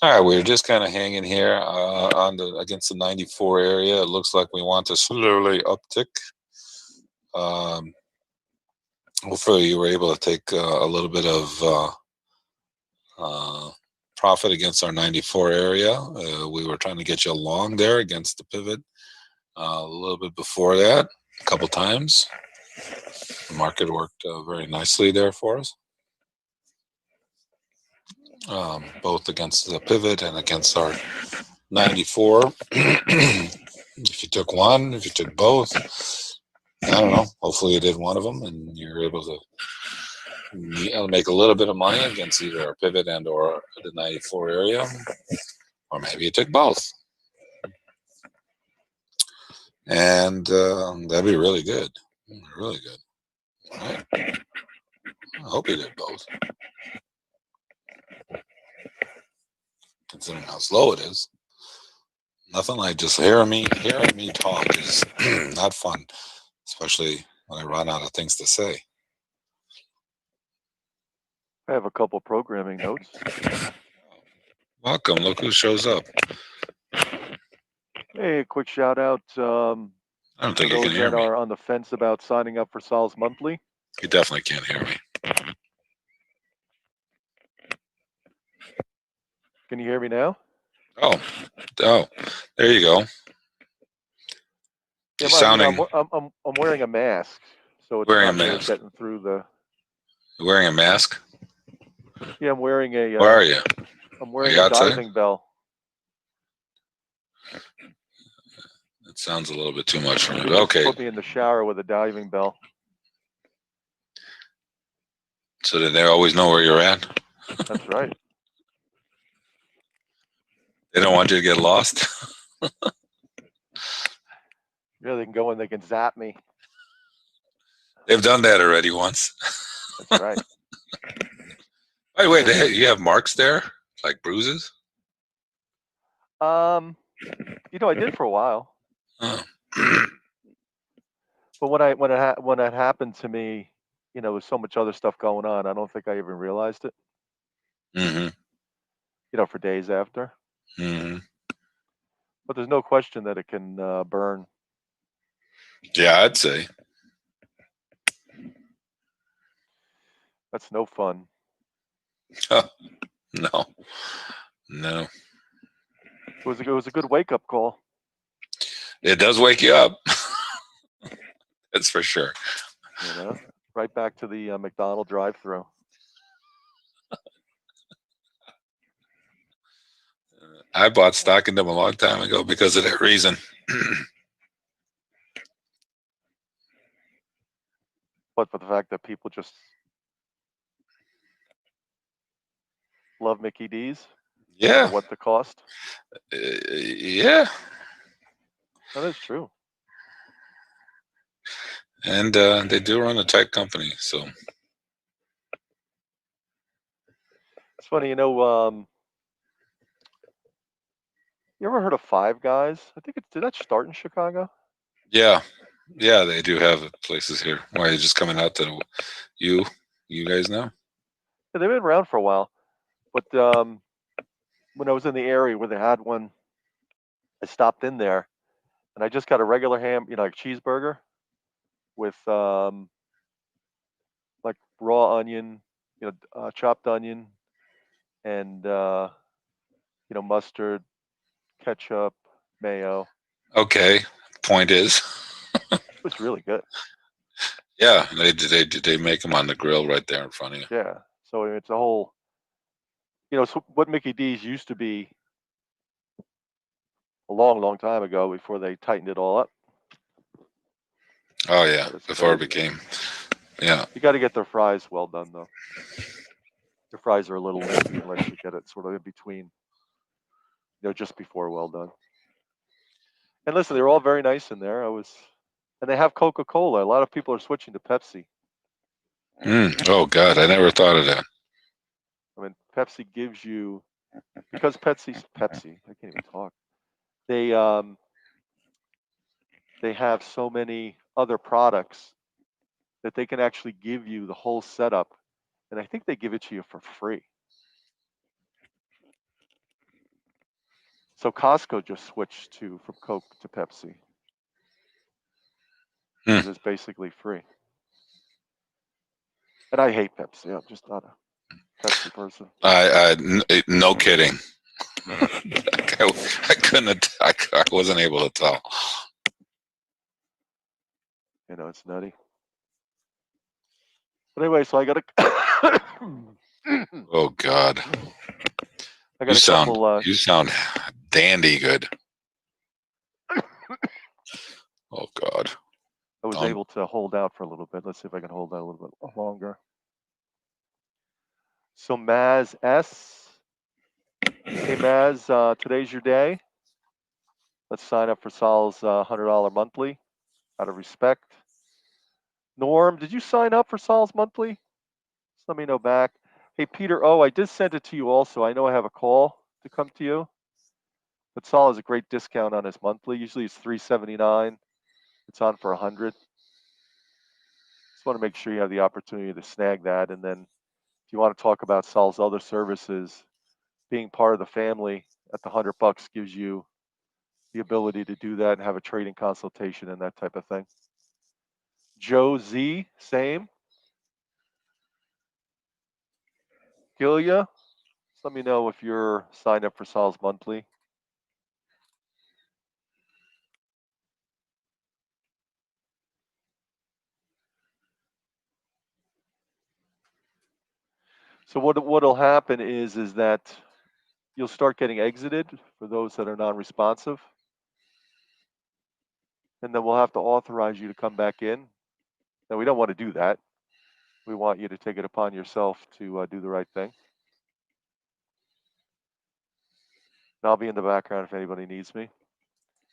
All right, we're just kind of hanging here against the 94 area. It looks like we want to slowly uptick. Hopefully, you were able to take a little bit of profit against our 94 area. We were trying to get you along there against the pivot a little bit before that, a couple times. The market worked very nicely there for us. Both against the pivot and against our 94. If you took one, if you took both, I don't know. Hopefully you did one of them and you're able to make a little bit of money against either our pivot and or the 94 area, or maybe you took both. And that'd be really good. Really good. All right. I hope you did both. Considering how slow it is. Nothing like just hearing me talk is not fun, especially when I run out of things to say. I have a couple programming notes. Welcome. Look who shows up. Hey, a quick shout out. I don't think you can hear me. Those that are on the fence about signing up for Sol's Monthly. You definitely can't hear me. Can you hear me now? Oh, there you go. Yeah, You're sounding I'm wearing a mask, so it's wearing a not really mask. getting through the. You're wearing a mask. Yeah, I'm wearing a. Where are you? I'm Are wearing you a outside? diving bell. It sounds a little bit too much for me. They But just okay. put me in the shower with a diving bell. So then they always know where you're at. That's right. They don't want you to get lost. Yeah, they can go in, they can zap me. They've done that already once. That's right. By the way, you have marks there, like bruises. I did for a while, Oh. but when that happened to me, there's so much other stuff going on. I don't think I even realized it. Mm-hmm. For days after. Mm-hmm. But there's no question that it can burn. Yeah, I'd say. That's no fun. No, no. It was a good wake up call. It does wake you up. That's for sure. Right back to the McDonald drive-through. I bought stock in them a long time ago because of that reason. But for the fact that people just love Mickey D's, no matter Yeah, what the cost. yeah, That is true. and they do run a tight company. So It's funny, you ever heard of Five Guys? Did that start in Chicago? yeah, yeah, they do have places here. Why are you just coming out to you guys now? Yeah, they've been around for a while. But when I was in the area where they had one, I stopped in there and I just got a regular ham, like cheeseburger with like raw onion, chopped onion, and mustard, ketchup, mayo. Okay. Point is, It was really good. yeah, they make them on the grill right there in front of you. Yeah. So it's a whole, so what Mickey D's used to be a long, long time ago before they tightened it all up. Oh yeah, That is before it crazy. became, yeah. You got to get their fries well done though. Their fries are a little wimpy unless you get it sort of in between, just before well done. And listen, they were all very nice in there. And they have Coca-Cola. A lot of people are switching to Pepsi. Oh God, I never thought of that. I mean, Pepsi gives you, because Pepsi's Pepsi. I can't even talk. They have so many other products that they can actually give you the whole setup, and I think they give it to you for free. So Costco just switched from Coke to Pepsi because it's basically free. And I hate Pepsi. I'm just not a Pepsi person. No kidding. I couldn't. I wasn't able to tell. It's nutty. But anyway, so I got a. Oh God, I got a couple. you sound dandy good. Oh God. I was able to hold out for a little bit. Let's see if I can hold out a little bit longer. So Maz S. Hey Maz, today's your day. Let's sign up for Sol's $100 monthly out of respect. Norm, did you sign up for Sol's monthly? Just let me know back. Hey Peter O, I did send it to you also. I know I have a call to come to you, but Sol has a great discount on his monthly. Usually it's $379. It's on for $100. Just want to make sure you have the opportunity to snag that. And then if you want to talk about Sol's other services, being part of the family at the $100 gives you the ability to do that and have a trading consultation and that type of thing. Joe Z, same. Gilia, Let me know if you're signed up for Sol's monthly. So what'll happen is that you'll start getting exited for those that are non-responsive, and then we'll have to authorize you to come back in. Now we don't want to do that. We want you to take it upon yourself to do the right thing. And I'll be in the background if anybody needs me.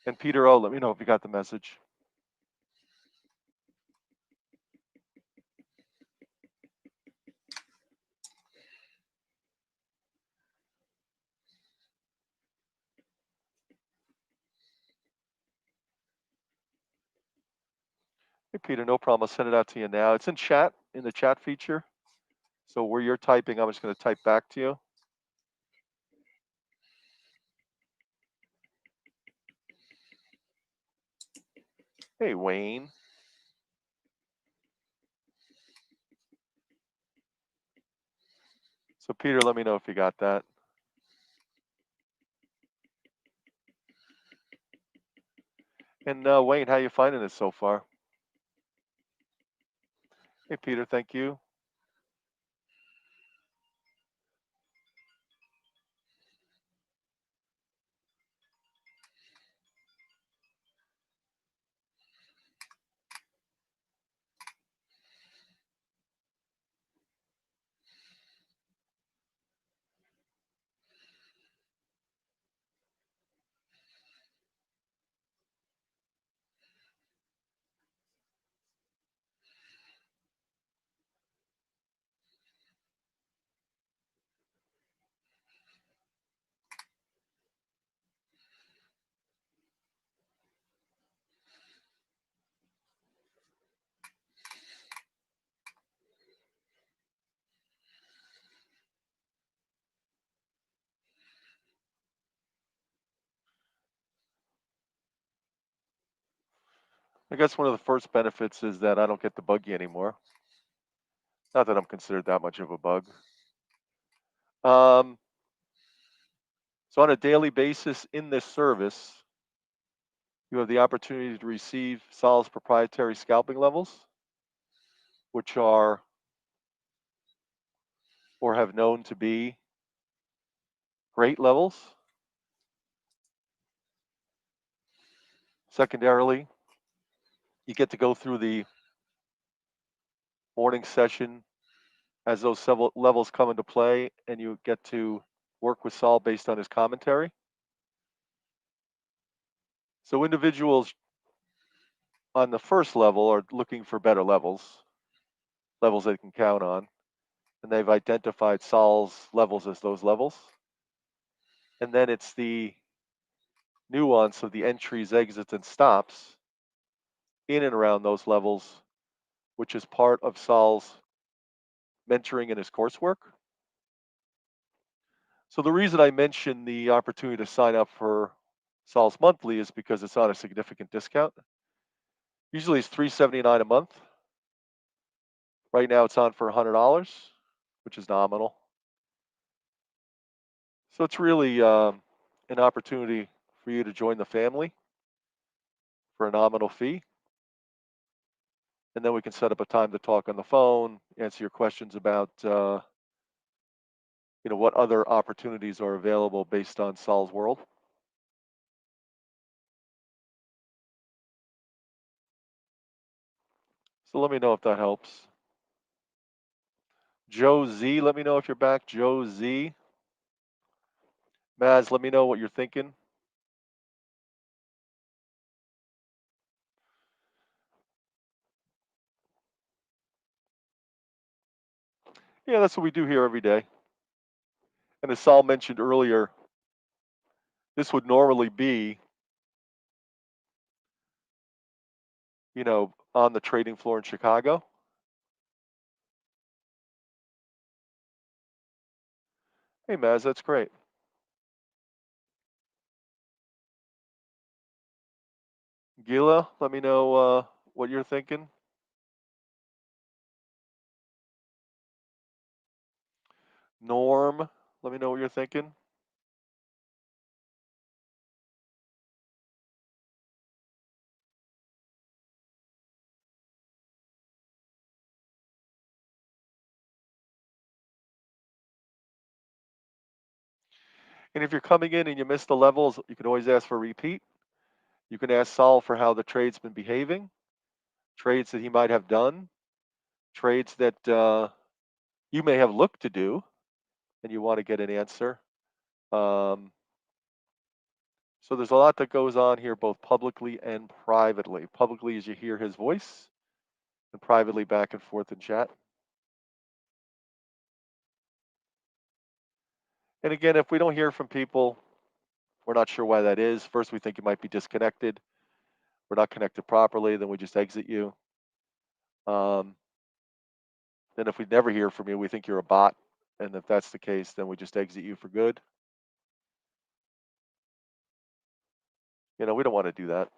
And Peter O, let me know if you got the message. Hey, Peter, no problem. I'll send it out to you now. It's in chat, in the chat feature. So where you're typing, I'm just going to type back to you. Hey, Wayne. So Peter, let me know if you got that. And Wayne, how you finding it so far? Hey, Peter, thank you. I guess one of the first benefits is that I don't get to bug you anymore. Not that I'm considered that much of a bug. So on a daily basis in this service, you have the opportunity to receive Sol's proprietary scalping levels, which are or have known to be great levels. Secondarily, you get to go through the morning session as those several levels come into play, and you get to work with Sol based on his commentary. So individuals on the first level are looking for better levels they can count on, and they've identified Sol's levels as those levels. And then it's the nuance of the entries, exits, and stops in and around those levels, which is part of Sol's mentoring in his coursework. So the reason I mentioned the opportunity to sign up for Sol's monthly is because it's on a significant discount. Usually it's $379 a month. Right now it's on for $100, which is nominal. So it's really an opportunity for you to join the family for a nominal fee. And then we can set up a time to talk on the phone, answer your questions about what other opportunities are available based on Sol's world. So let me know if that helps. Joe Z, let me know if you're back. Joe Z. Maz, let me know what you're thinking. Yeah, that's what we do here every day. And as Sol mentioned earlier, this would normally be, on the trading floor in Chicago. Hey, Maz, that's great. Gila, let me know what you're thinking. Norm, Let me know what you're thinking. And if you're coming in and you missed the levels, you can always ask for a repeat. You can ask Sol for how the trade's been behaving, trades that he might have done, trades that you may have looked to do, and you want to get an answer. Um, so there's a lot that goes on here, both publicly and privately. Publicly, as you hear his voice, and privately back and forth in chat. And again, if we don't hear from people, we're not sure why that is. First, we think you might be disconnected. We're not connected properly, then we just exit you. Um, then if we never hear from you, we think you're a bot. And if that's the case, then we just exit you for good. We don't want to do that.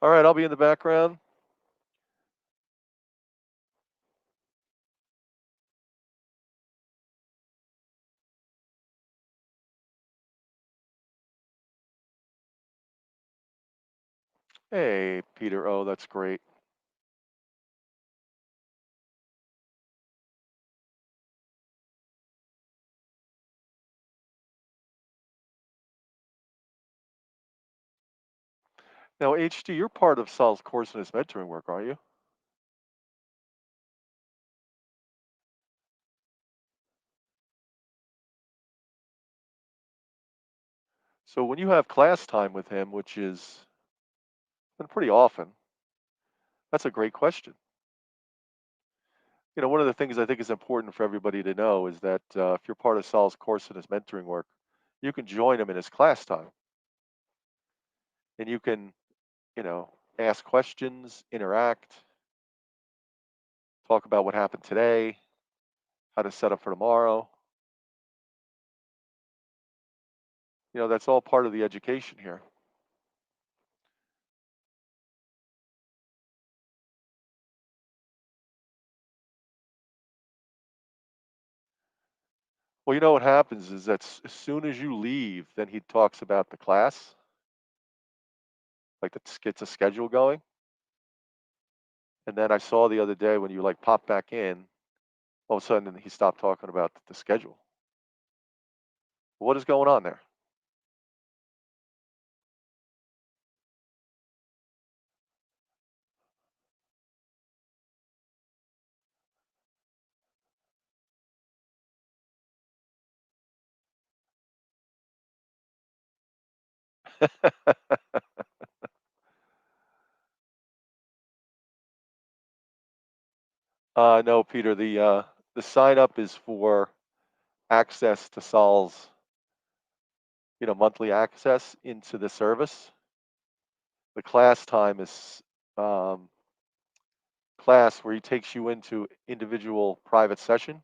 All right, I'll be in the background. Hey, Peter. Oh, that's great. Now, HD, you're part of Sal's course and his mentoring work, aren't you? So when you have class time with him, which is been pretty often, that's a great question. One of the things I think is important for everybody to know is that if you're part of Sal's course and his mentoring work, you can join him in his class time, and you can, you know, ask questions, interact, talk about what happened today, how to set up for tomorrow. That's all part of the education here. Well, what happens is that as soon as you leave, then he talks about the class, like gets a schedule going. And then I saw the other day when you like pop back in, all of a sudden he stopped talking about the schedule. What is going on there? No, Peter. The sign up is for access to Sol's, monthly access into the service. The class time is class where he takes you into individual private session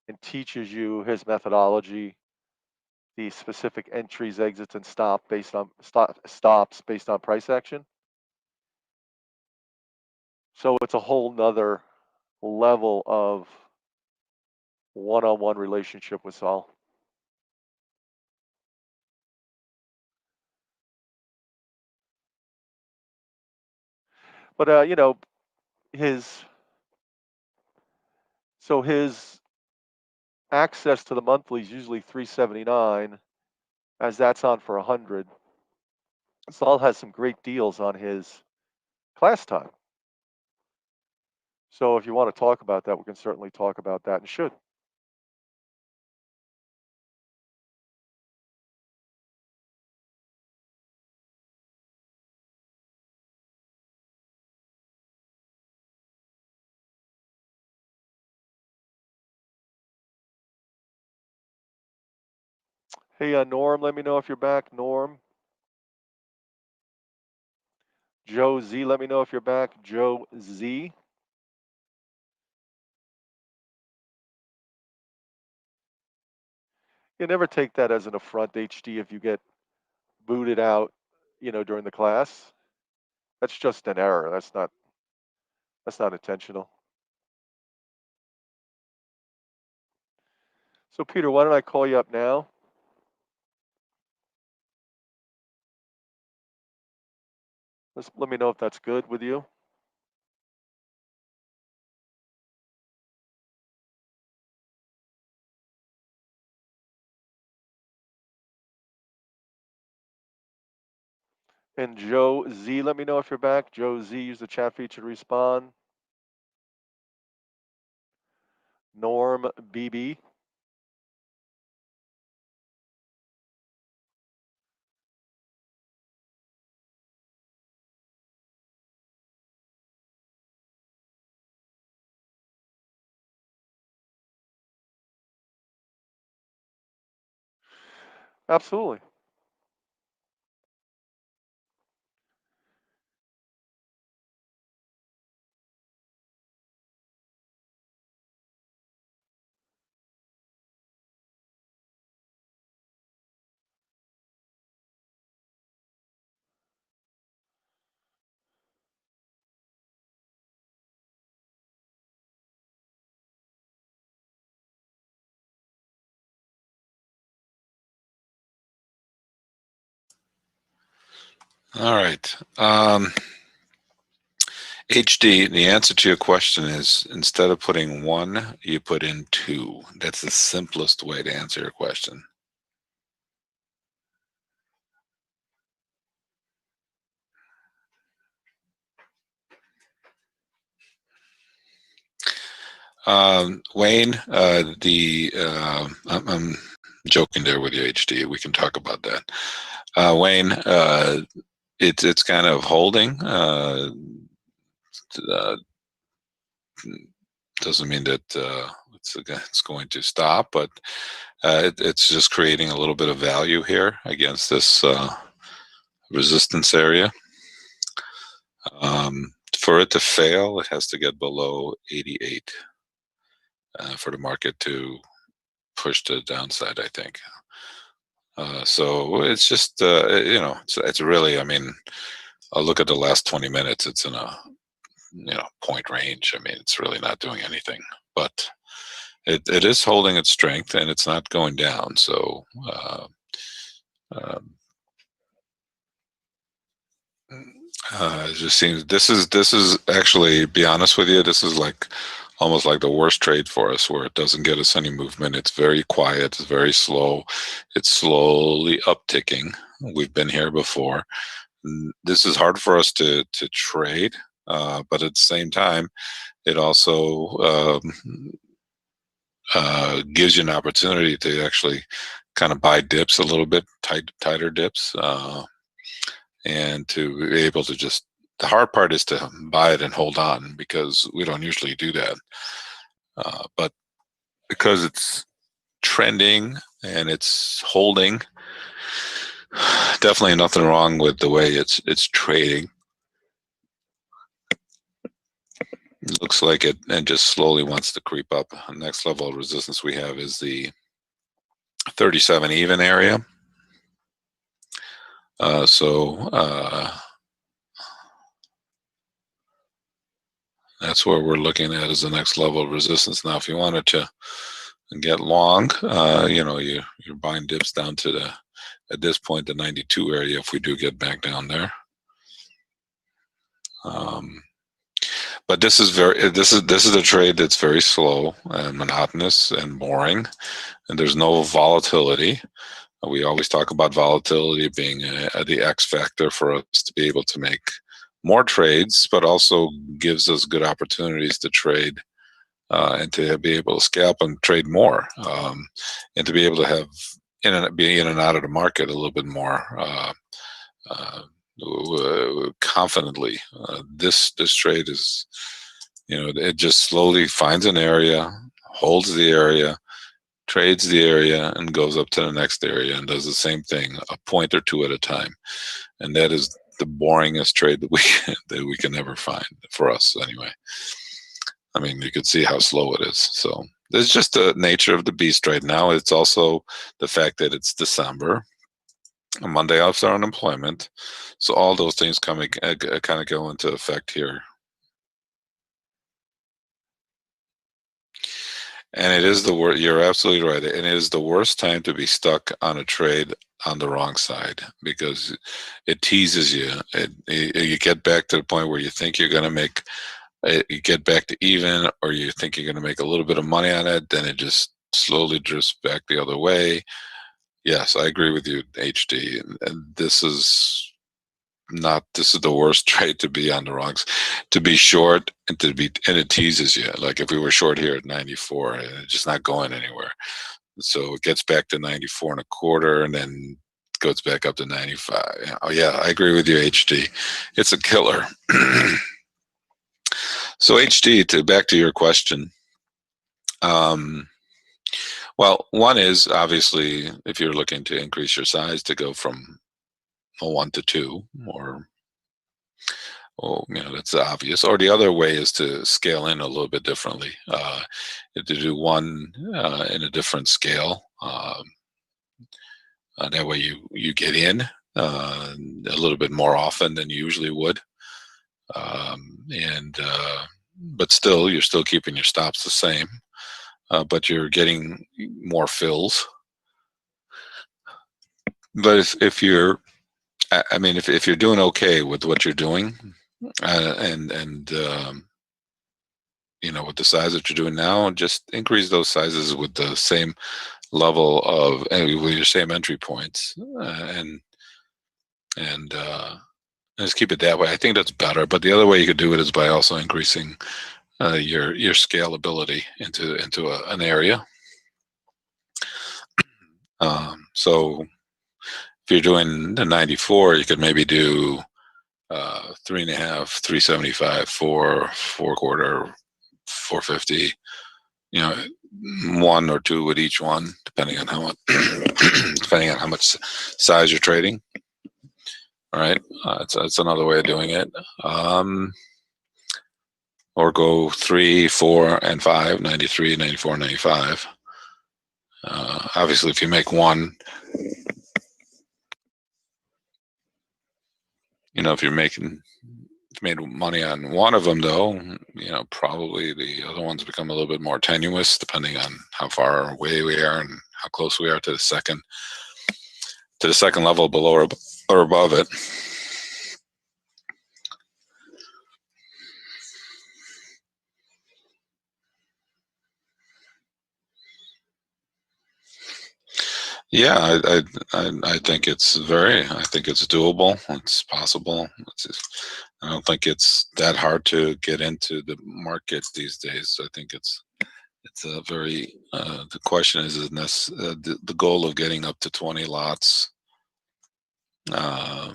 and teaches you his methodology, the specific entries, exits, and stops based on price action. So it's a whole nother level of one-on-one relationship with Sol. But his his access to the monthly is usually 379, as that's on for 100. Sol has some great deals on his class time. So if you want to talk about that, we can certainly talk about that and should. Hey, Norm, let me know if you're back. Norm. Joe Z, let me know if you're back. Joe Z. You never take that as an affront, HD, if you get booted out, during the class. That's just an error. That's not intentional. So Peter, why don't I call you up now? Let me know if that's good with you. And Joe Z, let me know if you're back. Joe Z, use the chat feature to respond. Norm BB. Absolutely. All right. HD, the answer to your question is instead of putting 1, you put in 2. That's the simplest way to answer your question. Wayne, I'm joking there with you, HD. We can talk about that. Wayne, it's kind of holding. Doesn't mean that it's going to stop, but it's just creating a little bit of value here against this resistance area. For it to fail, it has to get below 88 for the market to push to the downside, I think. So it's just, it's really, I mean, I'll look at the last 20 minutes. It's in a, point range. I mean, it's really not doing anything, but it is holding its strength and it's not going down. So, it just seems this is actually, be honest with you, this is like almost like the worst trade for us, where it doesn't get us any movement. It's very quiet. It's very slow. It's slowly upticking. We've been here before. This is hard for us to trade, but at the same time, it also gives you an opportunity to actually kind of buy dips a little bit, tighter dips, and to be able to just. The hard part is to buy it and hold on, because we don't usually do that. But because it's trending and it's holding, definitely nothing wrong with the way it's trading. It looks like it and just slowly wants to creep up. The next level of resistance we have is the 37 even area. That's where we're looking at as the next level of resistance. Now, if you wanted to get long, you're buying dips down to at this point, the 92 area, if we do get back down there. But this is a trade that's very slow and monotonous and boring, and there's no volatility. We always talk about volatility being the X factor for us to be able to make more trades, but also gives us good opportunities to trade and to be able to scalp and trade more, and to be able to have be in and out of the market a little bit more confidently. This trade is, it just slowly finds an area, holds the area, trades the area, and goes up to the next area and does the same thing a point or two at a time. And that is the boringest trade that we can ever find, for us anyway. I mean, you can see how slow it is. So It's just the nature of the beast right now. It's also the fact that it's December, a Monday after unemployment. So all those things kind of go into effect here. And it is the worst. You're absolutely right. And it is the worst time to be stuck on a trade on the wrong side because it teases you. You get back to the point where you think you're going to make, you get back to even, or you think you're going to make a little bit of money on it. Then it just slowly drifts back the other way. Yes, I agree with you, HD. And this is not, this is the worst trade to be on the wrongs, to be short and to be, and it teases you. Like if we were short here at 94 and it's just not going anywhere. So it gets back to 94 and a quarter and then goes back up to 95. Oh yeah, I agree with you, HD. It's a killer. So HD, to back to your question. Um, well, one is obviously if you're looking to increase your size to go from a 1 to 2 or that's obvious. Or the other way is to scale in a little bit differently. To do one in a different scale. That way you get in a little bit more often than you usually would. And but still, you're still keeping your stops the same. But you're getting more fills. But if you're, I mean, if you're doing okay with what you're doing, and with the size that you're doing now, just increase those sizes with the same level of, with your same entry points, and just keep it that way. I think that's better. But the other way you could do it is by also increasing your scalability into an area. So if you're doing the 94, you could maybe do 3.5, 375, 4 quarter, 450. One or two with each one, depending on how much depending on how much size you're trading. All right, that's another way of doing it. Or go 3, 4, and 5, 93, 94, 95. Obviously, if you make one, if you're made money on one of them, though, probably the other ones become a little bit more tenuous, depending on how far away we are and how close we are to the second level below or above it. Yeah, I think it's I think it's doable. It's possible. I don't think it's that hard to get into the market these days. I think it's a very, the question is the goal of getting up to 20 lots to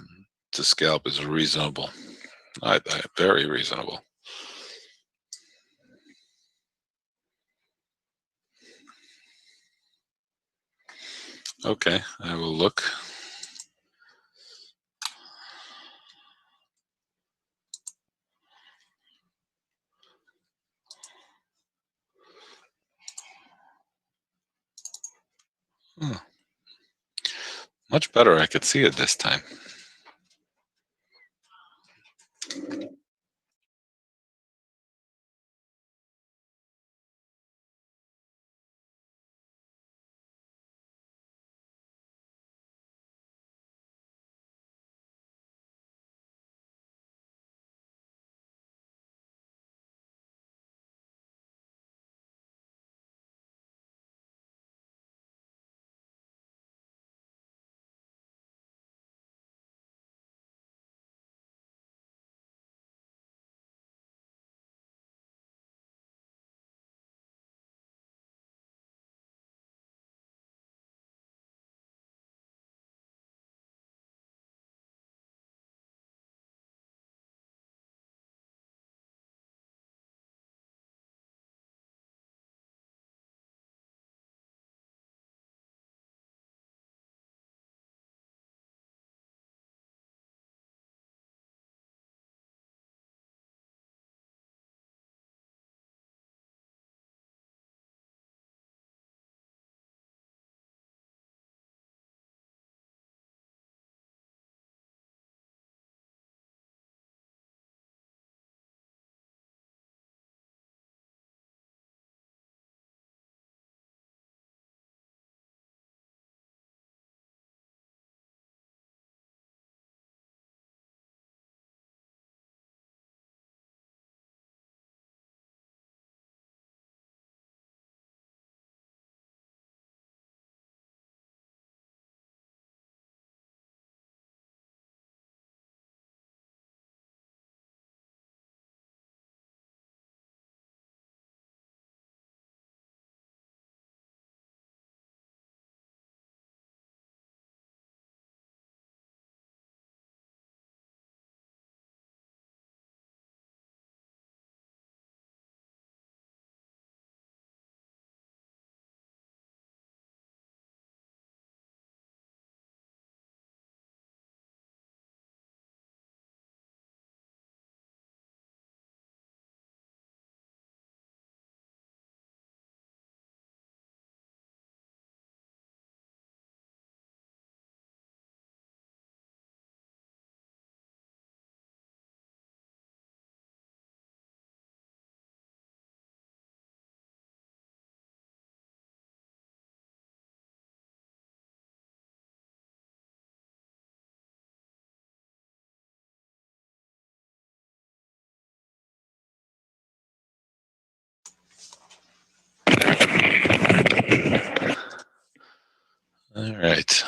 scalp is reasonable. Very reasonable. Okay, I will look. Oh, much better. I could see it this time. All right.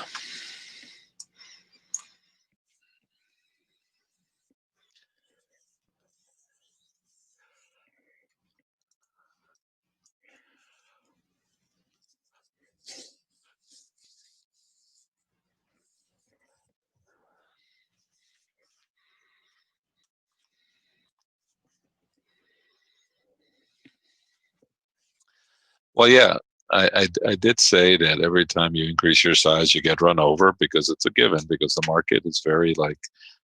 Well, yeah, I did say that every time you increase your size, you get run over because it's a given, because the market is very like,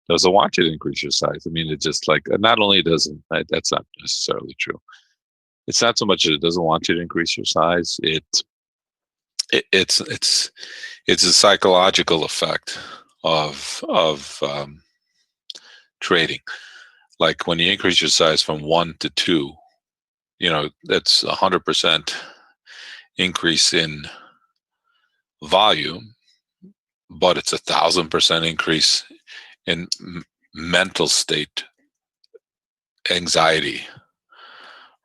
doesn't want you to increase your size. I mean, it just like, not only doesn't, that's not necessarily true. It's not so much that it doesn't want you to increase your size. It's a psychological effect of trading. Like when you increase your size from 1 to 2, that's 100% increase in volume, but it's 1,000% increase in mental state anxiety,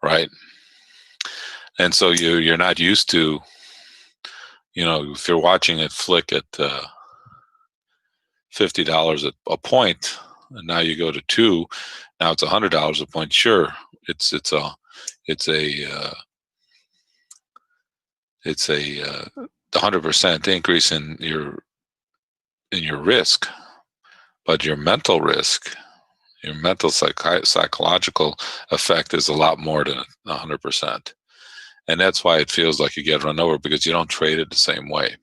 right? And so you're not used to, if you're watching it flick at $50 a point, and now you go to 2, now it's $100 a point. Sure, it's a it's a it's a 100% increase in your risk, but your mental risk, your mental psychological effect is a lot more than 100%. And that's why it feels like you get run over, because you don't trade it the same way.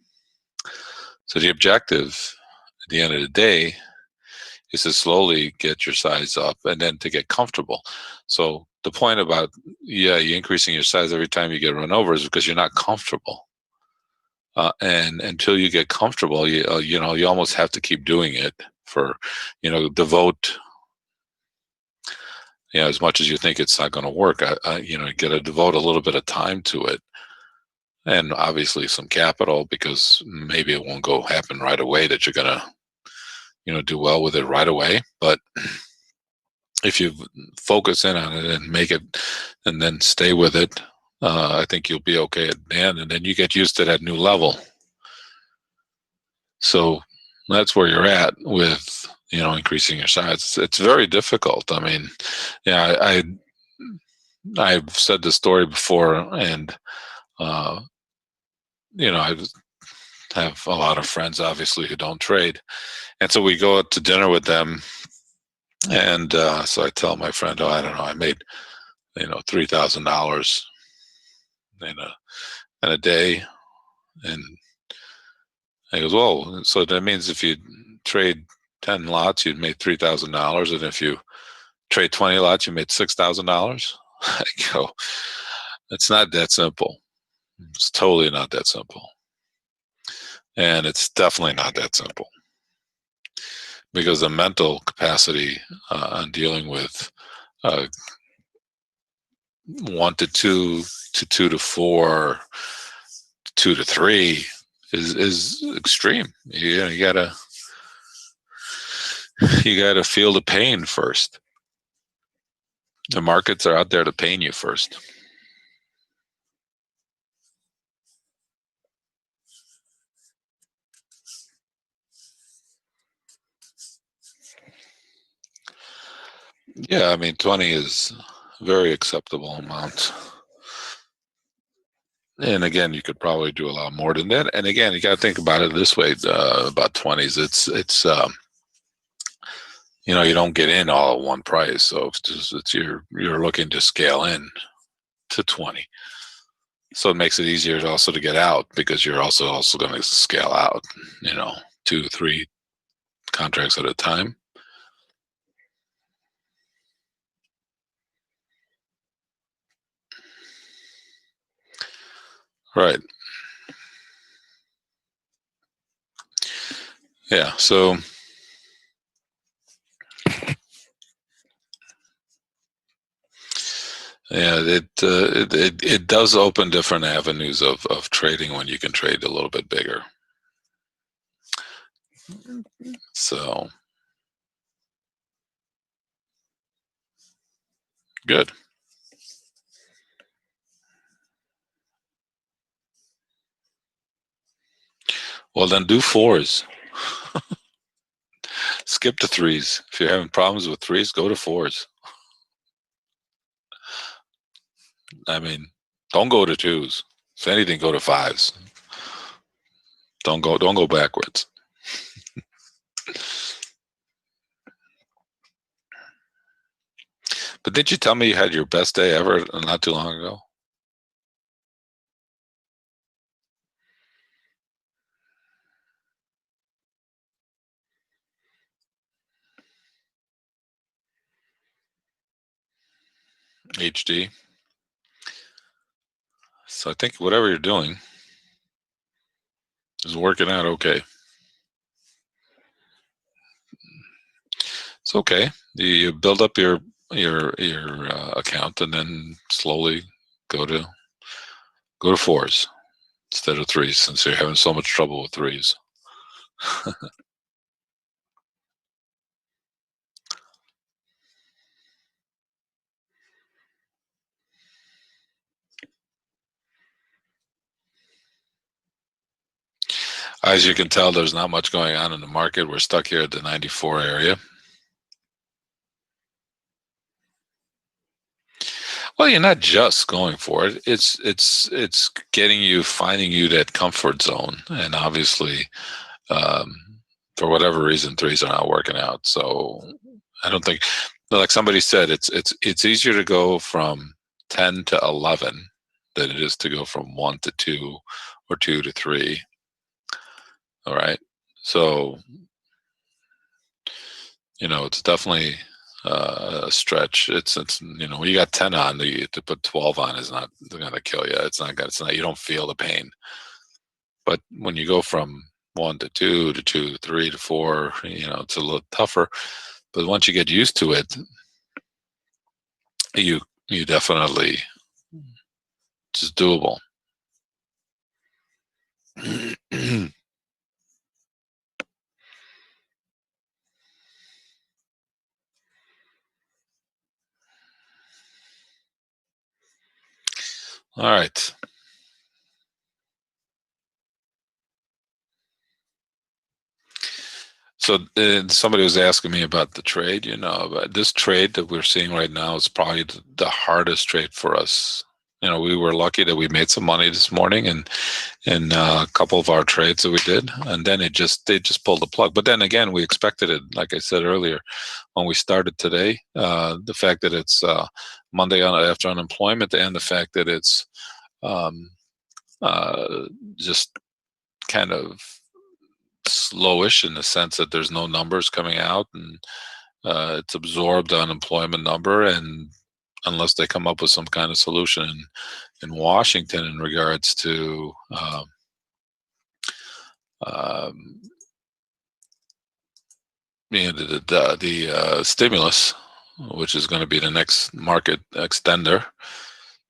So the objective at the end of the day is to slowly get your size up and then to get comfortable. So the point about, you increasing your size every time you get run over is because you're not comfortable. And until you get comfortable, you almost have to keep doing it for, devote, as much as you think it's not going to work, you got to devote a little bit of time to it, and obviously some capital, because maybe it won't go happen right away that you're going to, do well with it right away. But if you focus in on it and make it, and then stay with it, I think you'll be okay at the end, and then you get used to that new level. So that's where you're at with, increasing your size. It's very difficult. I mean, yeah, I've said this story before, and uh, I have a lot of friends, obviously, who don't trade, and so we go out to dinner with them, and so I tell my friend, oh, I don't know, I made $3,000 in a day, and he goes, well, so that means if you trade 10 lots, you'd make $3,000, and if you trade 20 lots, you made $6,000. I go, it's not that simple. It's totally not that simple. And it's definitely not that simple, because the mental capacity on dealing with 1 to 2 to 2 to 4, 2 to 3 is extreme. You gotta feel the pain first. The markets are out there to pain you first. Yeah, I mean, 20 is a very acceptable amount. And again, you could probably do a lot more than that. And again, you got to think about it this way: about 20s, it's you don't get in all at one price. So it's you're looking to scale in to 20. So it makes it easier also to get out, because you're also going to scale out, 2, 3 contracts at a time. Right. Yeah. So yeah, it does open different avenues of trading when you can trade a little bit bigger. So good. Well, then do fours. Skip the threes. If you're having problems with threes, go to fours. I mean, don't go to twos. If anything, go to fives. Don't go backwards. But did you tell me you had your best day ever not too long ago? HD. So I think whatever you're doing is working out okay. It's okay. You build up your account and then slowly go to fours instead of threes, since you're having so much trouble with threes. As you can tell, there's not much going on in the market. We're stuck here at the 94 area. Well, you're not just going for it. It's getting you, finding you that comfort zone, and obviously, um, for whatever reason, threes are not working out. So I don't think, like somebody said, it's easier to go from 10 to 11 than it is to go from 1 to 2 or 2 to 3. All right, so it's definitely a stretch. It's when you got 10 on, to put 12 on is not going to kill you. It's not. You don't feel the pain. But when you go from 1 to 2 to 2 to 3 to 4, it's a little tougher. But once you get used to it, you definitely, it's doable. All right. So somebody was asking me about the trade. But this trade that we're seeing right now is probably the hardest trade for us. We were lucky that we made some money this morning, and in a couple of our trades that we did, and then they just pulled the plug. But then again, we expected it. Like I said earlier, when we started today, the fact that it's Monday after unemployment, and the fact that it's um, just kind of slowish in the sense that there's no numbers coming out, and it's absorbed the unemployment number, and unless they come up with some kind of solution in Washington in regards to um, the stimulus, which is going to be the next market extender,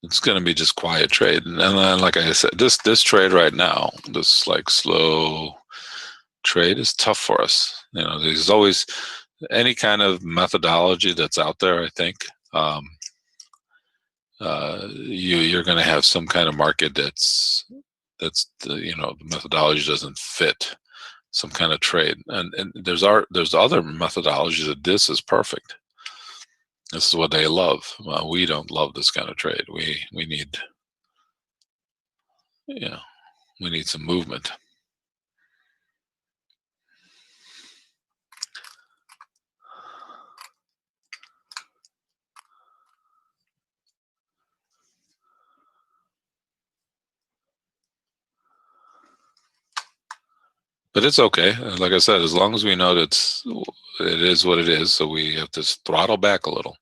it's going to be just quiet trade. And then, like I said, this trade right now, this like slow trade is tough for us. There's always any kind of methodology that's out there. I think you're going to have some kind of market the methodology doesn't fit some kind of trade, and there's other methodologies that this is perfect. This is what they love. We don't love this kind of trade. We need we need some movement. But it's okay. Like I said, as long as we know that it is what it is, so we have to throttle back a little.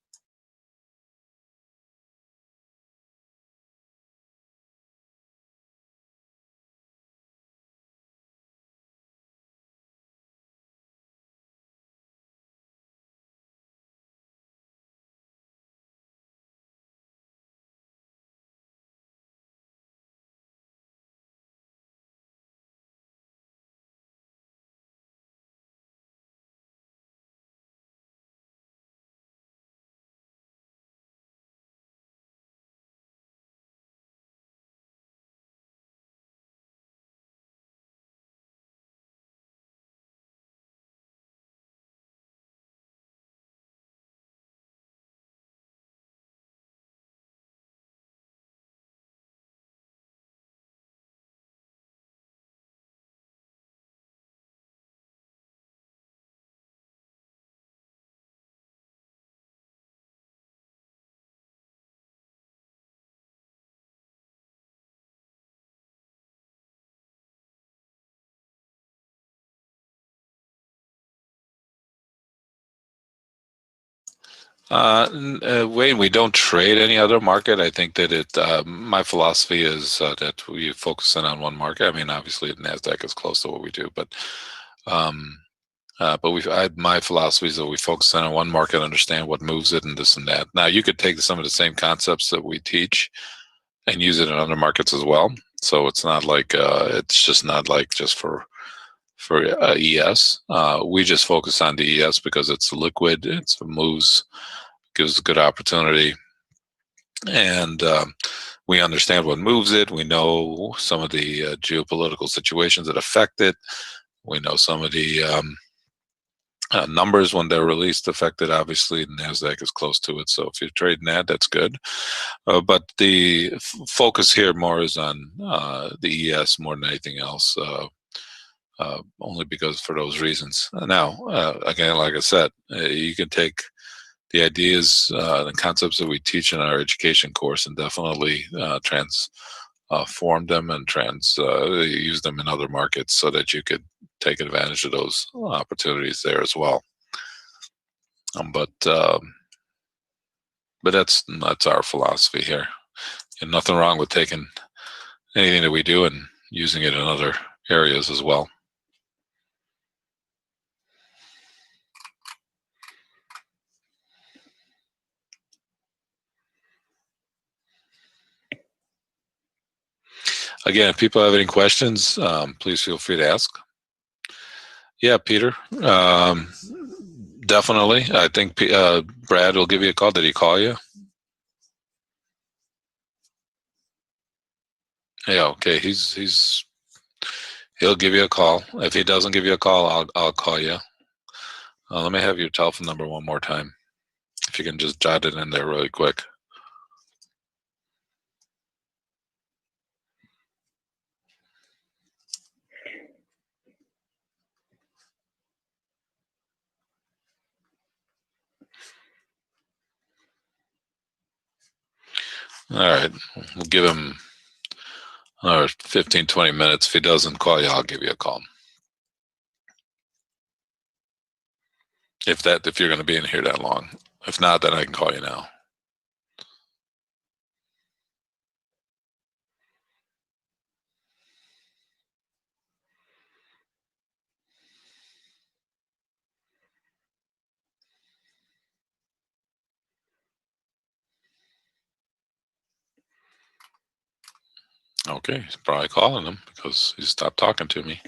Wayne, we don't trade any other market. I think that my philosophy is that we focus in on one market. I mean, obviously, NASDAQ is close to what we do, um, but my philosophy is that we focus in on one market, understand what moves it, and this and that. Now, you could take some of the same concepts that we teach and use it in other markets as well. So it's not like it's just not like just for ES. We just focus on the ES because it's liquid, it moves, gives a good opportunity, and we understand what moves it. We know some of the geopolitical situations that affect it. We know some of the numbers when they're released affected. Obviously, NASDAQ is close to it, so if you're trading that, that's good. But the focus here more is on the ES more than anything else. Only because for those reasons. Now, again, like I said, you can take the ideas, the concepts that we teach in our education course, and definitely transform them and use them in other markets so that you could take advantage of those opportunities there as well. But that's our philosophy here. And nothing wrong with taking anything that we do and using it in other areas as well. Again, if people have any questions, please feel free to ask. Yeah, Peter. Definitely. I think Brad will give you a call. Did he call you? Yeah. Okay. He'll give you a call. If he doesn't give you a call, I'll call you. Let me have your telephone number one more time. If you can just jot it in there really quick. All right. We'll give him another 15, 20 minutes. If he doesn't call you, I'll give you a call. If you're going to be in here that long. If not, then I can call you now. Okay, he's probably calling him because he stopped talking to me.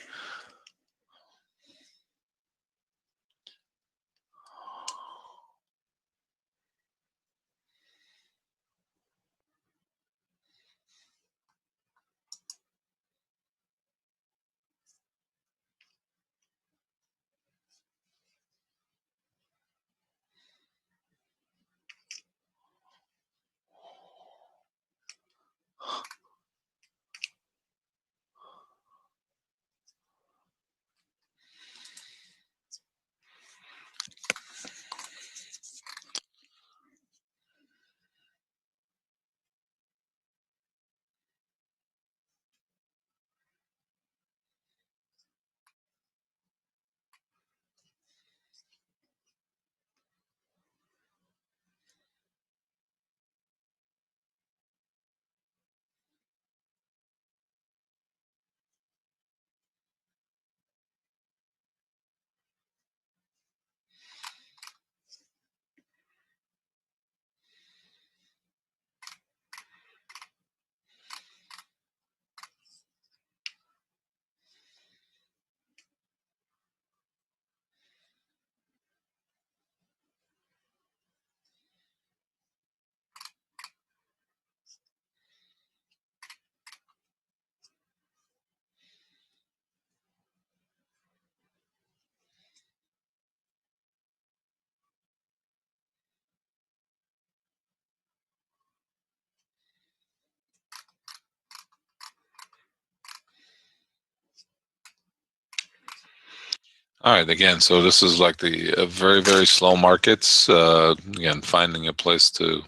All right, again, so this is like the very, very slow markets. Again, finding a place to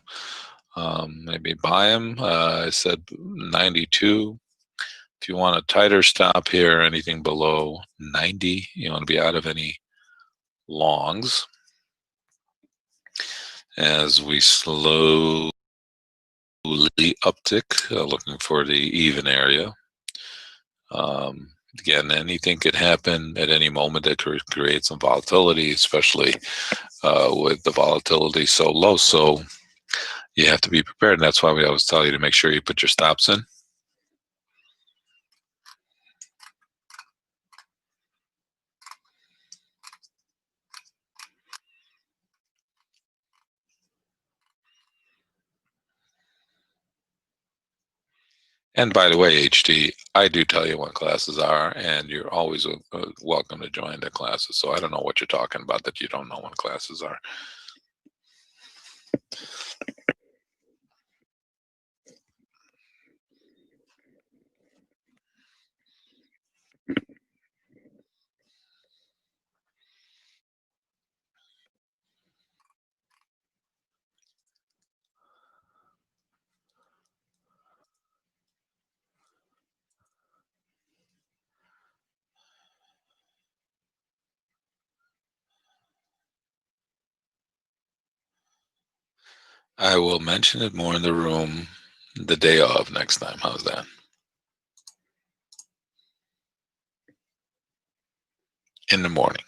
maybe buy them. I said 92. If you want a tighter stop here, anything below 90, you want to be out of any longs. as we slowly uptick, looking for the even area. Again, anything could happen at any moment that could create some volatility, especially with the volatility so low. So you have to be prepared, and that's why we always tell you to make sure you put your stops in. And by the way, HD, I do tell you when classes are, and you're always welcome to join the classes. So I don't know what you're talking about that you don't know when classes are. I will mention it more in the room the day of next time. How's that? In the morning.